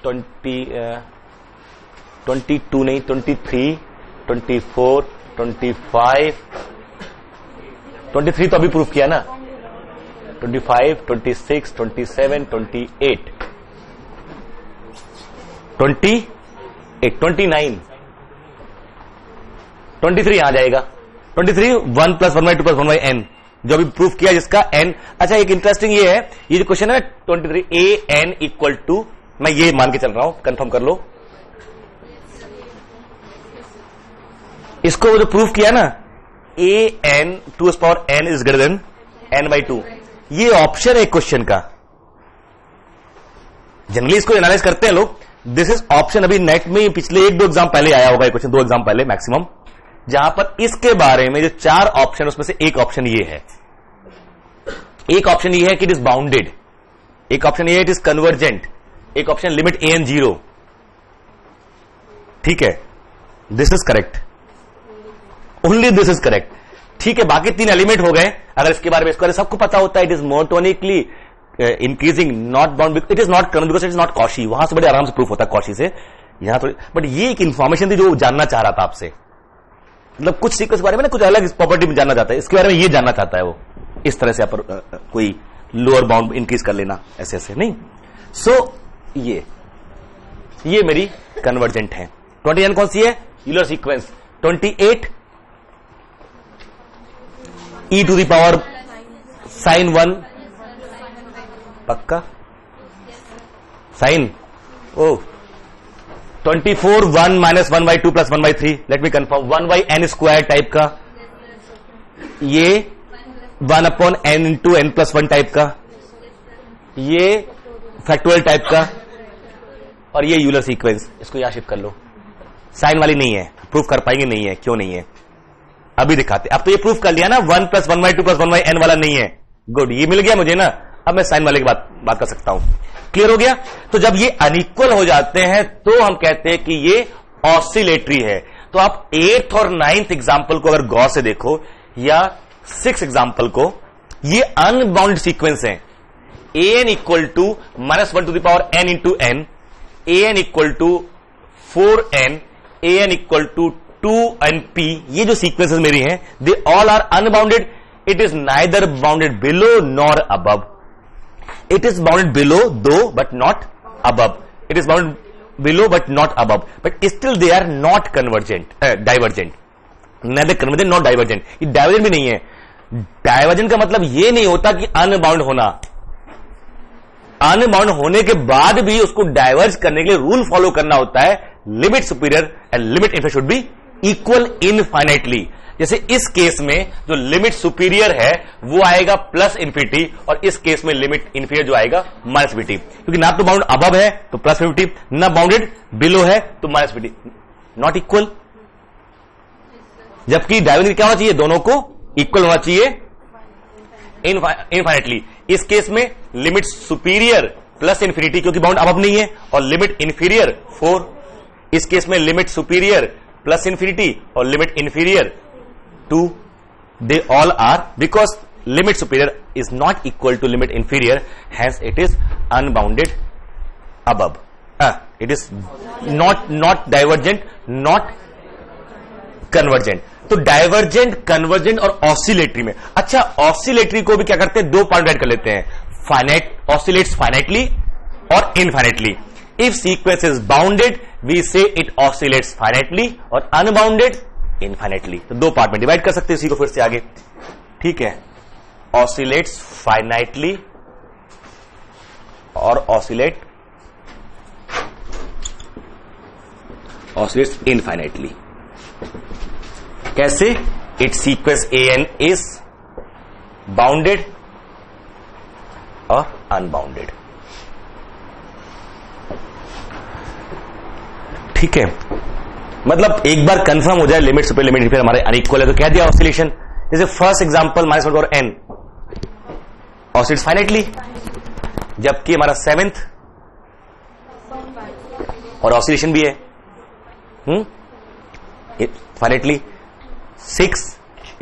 22 नहीं, 23, 24, 25, 23 तो अभी प्रूफ किया ना, 25, 26, 27, 28, 28, 29, 23 यहां जाएगा। 23 1 plus 1 by 2 plus 1 by n, जो अभी प्रूफ किया जिसका n। अच्छा, एक इंटरेस्टिंग ये है, ये जो क्वेश्चन है 23 a n इक्वल टू, मैं ये मान के चल रहा हूं, कंफर्म कर लो, इसको जो प्रूफ किया ना, ए n to the power n is greater than n by two, ये ऑप्शन है क्वेश्चन का। जनरली इसको एनालाइज करते हैं लोग, दिस इज ऑप्शन। अभी नेट में पिछले 1-2 एग्जाम पहले आया होगा क्वेश्चन, 2 एग्जाम पहले मैक्सिमम, जहां पर इसके बारे में जो 4 ऑप्शन उसमें से एक ऑप्शन ये है। एक ऑप्शन ये है कि इट इज बाउंडेड, एक ऑप्शन ये है इट इज कन्वर्जेंट, एक ऑप्शन लिमिट ए एन 0। ठीक है, this is correct, only this is correct. ठीक है, बाकी 3 एलिमेंट हो गए। अगर इसके बारे में इसको सबको पता होता है, it is monotonically increasing, not bound, it is not convergent because it is not Cauchy. वहां से बड़े आराम से प्रूफ होता है कॉशी से, यहां तो। बट ये एक इंफॉर्मेशन थी जो जानना चाह रहा था आपसे, मतलब कुछ सीक्वेंस के बारे में ना कुछ अलग प्रॉपर्टी में जानना चाहता है, इसके बारे में ये जानना चाहता है वो, इस तरह से कोई लोअर बाउंड इंक्रीज कर लेना, ऐसे ऐसे नहीं। सो ये मेरी कन्वर्जेंट है। 29 कौन सी है? Euler sequence. 28 e to the power sine 1, पक्का साइन। ओ 24 1 minus 1/2 plus 1/3, let me confirm, 1/n square type का, ये 1/n into n plus 1 type का, ये फैक्टोरियल टाइप का, और ये यूलर सीक्वेंस। इसको यहां शिफ्ट कर लो। साइन वाली नहीं है, प्रूफ कर पाएंगे नहीं है, क्यों नहीं है अभी दिखाते। अब तो ये प्रूफ कर लिया ना, 1 प्लस 1/2 प्लस 1/n वाला नहीं है। गुड, ये मिल गया मुझे ना, अब मैं साइन वाले की बात कर सकता हूं। क्लियर हो गया? तो जब ये अनइक्वल हो जाते हैं तो हम कहते हैं कि ये ऑसिलेटरी है। तो आप 8th और 9th एग्जाम्पल को अगर गौर से देखो, या 6th एग्जाम्पल को, ये अनबाउंड सीक्वेंस है। A N equal to -1 to the power n into n, a N equal to 4n, a N equal to 2np, ये जो सीक्वेंसेस मेरी हैं, they all are unbounded. It is neither bounded below nor above. It is bounded below though but not above. It is bounded below but not above. But still they are not convergent, divergent. Neither convergent nor divergent. ये divergent भी नहीं है। Divergent का मतलब ये नहीं होता कि unbound होना। Unbound होने के बाद भी उसको diverge करने के लिए रूल फॉलो करना होता है, limit superior and limit inferior should be equal infinitely. जैसे इस केस में जो लिमिट सुपीरियर है वो आएगा प्लस इंफिनिटी, और इस केस में लिमिट इंफीरियर जो आएगा माइनस इंफिनिटी, क्योंकि ना तो बाउंड अबव है तो प्लस इंफिनिटी, ना बाउंडेड बिलो है तो माइनस इंफिनिटी, नॉट इक्वल। जबकि डायवर्जेंस क्या होना चाहिए? दोनों को इक्वल होना चाहिए इनफाइनेटली। इस केस में लिमिट सुपीरियर प्लस इंफिनिटी, क्योंकि बाउंड अबव नहीं है, और लिमिट इंफीरियर 4। इस केस में लिमिट सुपीरियर प्लस इंफिनिटी और limit inferior 2, they all are, because limit superior is not equal to limit inferior, hence it is unbounded above. It is not divergent, not convergent. तो divergent, convergent और oscillatory में, अच्छा oscillatory को भी क्या करते हैं? 2 पार्ट डिवाइड कर लेते हैं, फाइनाइट, ऑसिलेट्स फाइनाइटली और infinitely. If sequence is bounded we say it oscillates finitely, और अनबाउंडेड इनफाइनेटली। तो 2 पार्ट में डिवाइड कर सकते हैं इसी को फिर से आगे। ठीक है, ऑसिलेट्स फाइनाइटली और ऑसिलेट्स इनफाइनाइटली। कैसे? It sequence A N is bounded और अनबाउंडेड। ठीक है, मतलब एक बार कंफर्म हो जाए लिमिट सुपर लिमिट फिर हमारे अनइक्वल है तो कह दिया ऑसिलेशन। जैसे फर्स्ट एग्जांपल -1 और n ऑसिलेट्स फाइनाइटली, जबकि हमारा 7th और ऑसिलेशन भी है finitely, 6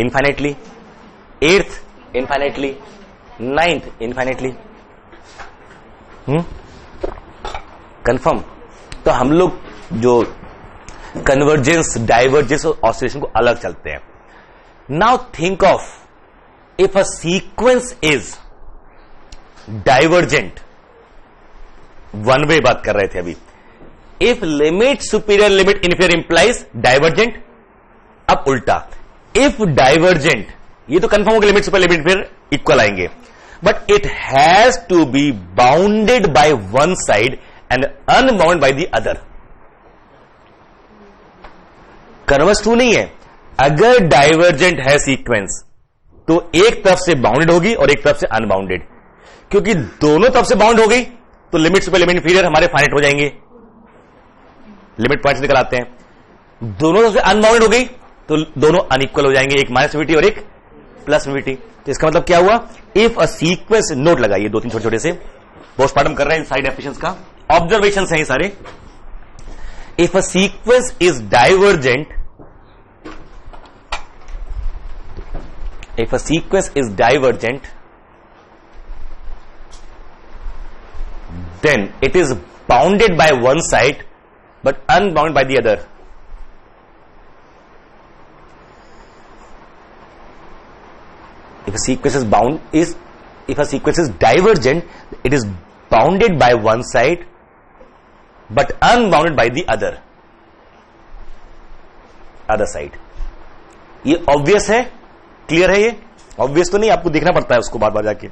infinitely, 8th infinitely, 9th infinitely. Confirm. तो हम लोग जो कन्वर्जेंस, डाइवर्जेंस और ऑसिलेशन को अलग चलते हैं। Now think of if a sequence is divergent, one way बात कर रहे थे अभी। If limit superior limit inferior implies divergent, अब उल्टा, इफ डाइवर्जेंट, ये तो कंफर्म होगा limit superior limit inferior equal आएंगे, but it has to be bounded by one side and unbound by the other. Converse true नहीं है, अगर divergent है सीक्वेंस तो एक तरफ से बाउंडेड होगी और एक तरफ से अनबाउंडेड, क्योंकि दोनों तरफ से बाउंड हो गई तो लिमिट सुपर लिमिट इंफीरियर हमारे फाइनाइट हो जाएंगे, लिमिट पॉइंट्स निकल आते हैं। दोनों तरफ से अनबाउंडेड हो गई तो दोनों अनइक्वल हो जाएंगे, एक माइनस इंफिनिटी और एक प्लस इंफिनिटी। तो इसका मतलब क्या हुआ, इफ अ सीक्वेंस, नोट लगाइए दो तीन छोटे छोटे से, पोस्टमार्टम कर रहे हैं साइड डेफिनेशंस का, ऑब्जर्वेशन है ये सारे। If a sequence is divergent, if a sequence is divergent, then it is bounded by one side but unbounded by the other. If a sequence is divergent, it is bounded by one side but unbounded by the other side. ये obvious है, clear है, ये obvious तो नहीं, आपको देखना पड़ता है उसको बार बार जाके।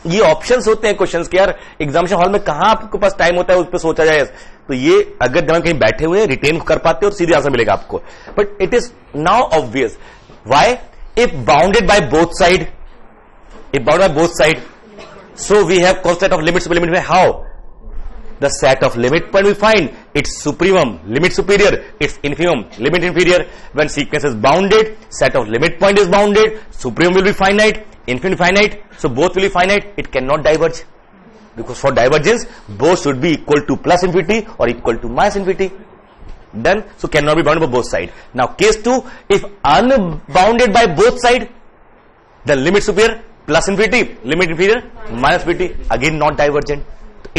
ये ऑप्शंस होते हैं क्वेश्चंस के, यार एग्जामिनेशन हॉल में कहां आपके पास टाइम होता है उस पर सोचा जाए। तो ये अगर जब कहीं बैठे हुए रिटेन कर पाते हो तो सीधे आंसर मिलेगा आपको, but it is now obvious. Why? If bounded by both side, so we have concept of limit super limit में how the set of limit point we find its supremum limit superior, its infimum limit inferior. When sequence is bounded, set of limit point is bounded, supremum will be finite, infimum finite, so both will be finite. It cannot diverge, because for divergence both should be equal to plus infinity or equal to minus infinity. Done. So cannot be bounded by both sides. Now case 2, if unbounded by both sides, the limit superior plus infinity, limit inferior minus infinity, again not divergent.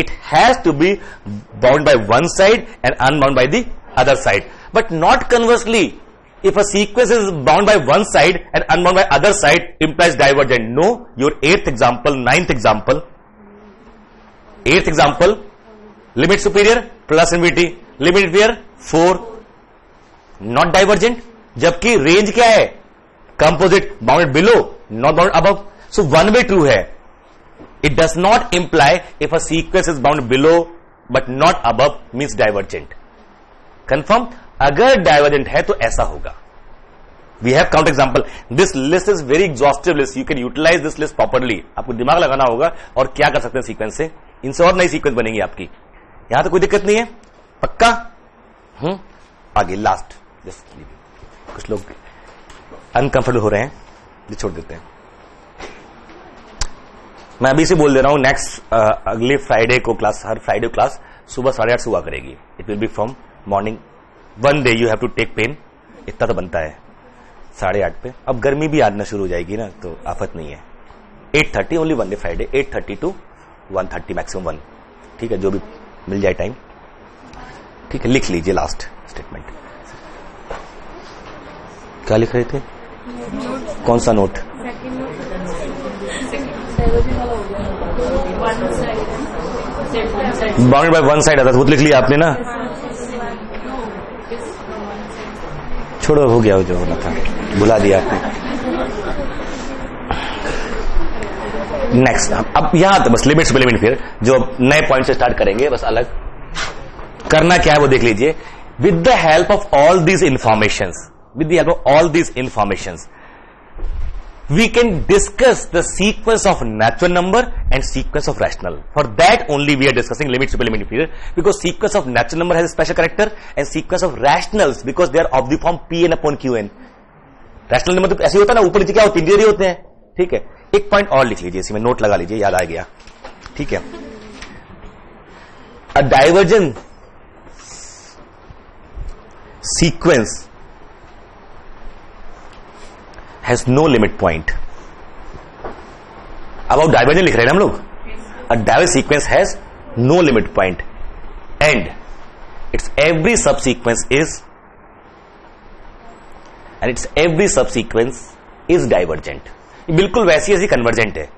It has to be bound by one side and unbound by the other side, but not conversely. If a sequence is bound by one side and unbound by other side, implies divergent. No. Your eighth example, limit superior plus infinity, limit inferior 4, not divergent. जबकि range क्या है, composite, bounded below, not bounded above. So one way true है. It does not imply if a sequence is bound below but not above means divergent. Confirm? अगर divergent है तो ऐसा होगा. We have count example. This list is very exhaustive list. You can utilize this list properly. आपको दिमाग लगाना होगा और क्या कर सकते हैं सीक्वेंस से. इनसे और नई सीक्वेंस बनेगी आपकी. यहां तो कोई दिक्कत नहीं है, पक्का. आगे लास्ट. कुछ लोग अनकंफर्टेबल हो रहे हैं, ये छोड़ देते हैं. मैं अभी से बोल दे रहा हूं, नेक्स्ट अगले फ्राइडे को क्लास, हर फ्राइडे क्लास सुबह 8:30 से हुआ करेगी. It will be from morning. One day you have to take pen, इतना तो बनता है 8:30 पे. अब गर्मी भी आना शुरू हो जाएगी ना, तो आफत नहीं है. 8:30 only one day Friday, 8:30 to 1:30 maximum 1. ठीक है, जो भी मिल जाए टाइम. ठीक है, लिख लीजिए लास्ट स्टेटमेंट. क्या लिख रहे थे? कौन सा note? Bounded by one side आता था, वो लिख लिया आपने ना. छोड़ो, हो गया जो होना था, भुला दिया आपने. नेक्स्ट, अब यहां तो बस लिमिट्स लिमिट, फिर जो नए पॉइंट से स्टार्ट करेंगे, बस अलग करना क्या है वो देख लीजिए. With the help of all these informations, we can discuss the sequence of natural number and sequence of rational. For that only we are discussing limit, super limit, inferior, because sequence of natural number has a special character and sequence of rationals because they are of the form Pn upon Qn. rational number तो ऐसे होता है ना, ऊपर नीचे क्या होते हैं, इंटीरियर होते हैं. ठीक है, एक पॉइंट और लिख लीजिए, इसमें नोट लगा लीजिए, याद आ गया. ठीक है, a divergent sequence has no limit point. अब डाइवर्जेंट लिख रहे हैं हम लोग. A divergent sequence has no limit point and its every subsequence is divergent. ये बिल्कुल वैसी ऐसी कन्वर्जेंट है.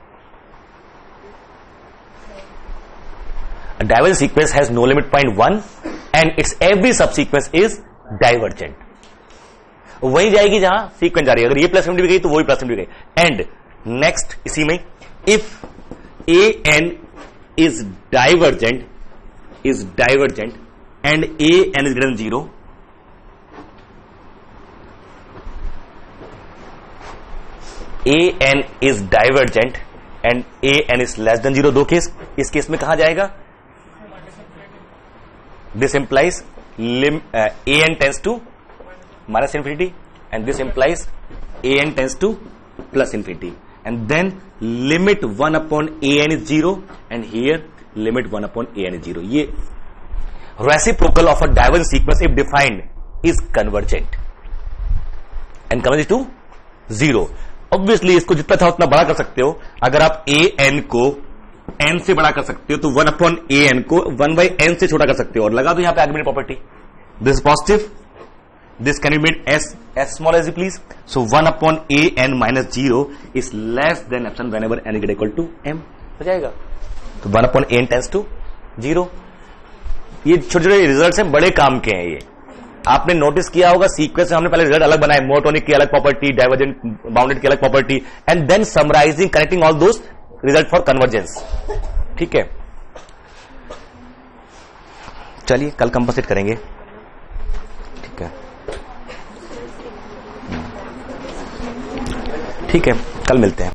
A divergent sequence has no limit point 1 and its every subsequence is divergent. वही जाएगी जहां सीक्वेंस जा रही है. अगर ये प्लस भी गई तो वो भी प्लस भी गई. एंड नेक्स्ट इसी में, if A N is divergent and A N is greater than 0, A N is divergent and A N is less than 0, 2 case, इस केस में कहा जाएगा? This implies A N tends to minus infinity and this implies A N tends to plus infinity, and then limit 1 upon A N is 0 and here limit 1 upon A N is 0. ये reciprocal of a divergent sequence if defined is convergent and converge to 0. Obviously इसको जितना था उतना बड़ा कर सकते हो. अगर आप ए एन को एन से बड़ा कर सकते हो तो 1 अपॉन ए एन को 1 बाई एन से छोटा कर सकते हो. और लगा दो यहां पे argument property, this positive, this can be made as small as you please. So 1 upon a n minus 0 is less than epsilon whenever n is equal to m. हो जाएगा. तो 1 upon a n tends to 0. ये छोटे छोटे result हैं, बड़े काम के हैं ये. आपने नोटिस किया होगा सीक्वेंस में हमने पहले रिजल्ट अलग बनाए, मोनोटोनिक की अलग प्रॉपर्टी, डाइवर्जेंट बाउंडेड की अलग property, and then summarizing connecting all those result for convergence. ठीक है, चलिए कल कंपोजिट करेंगे. ठीक है, ठीक है, कल मिलते हैं.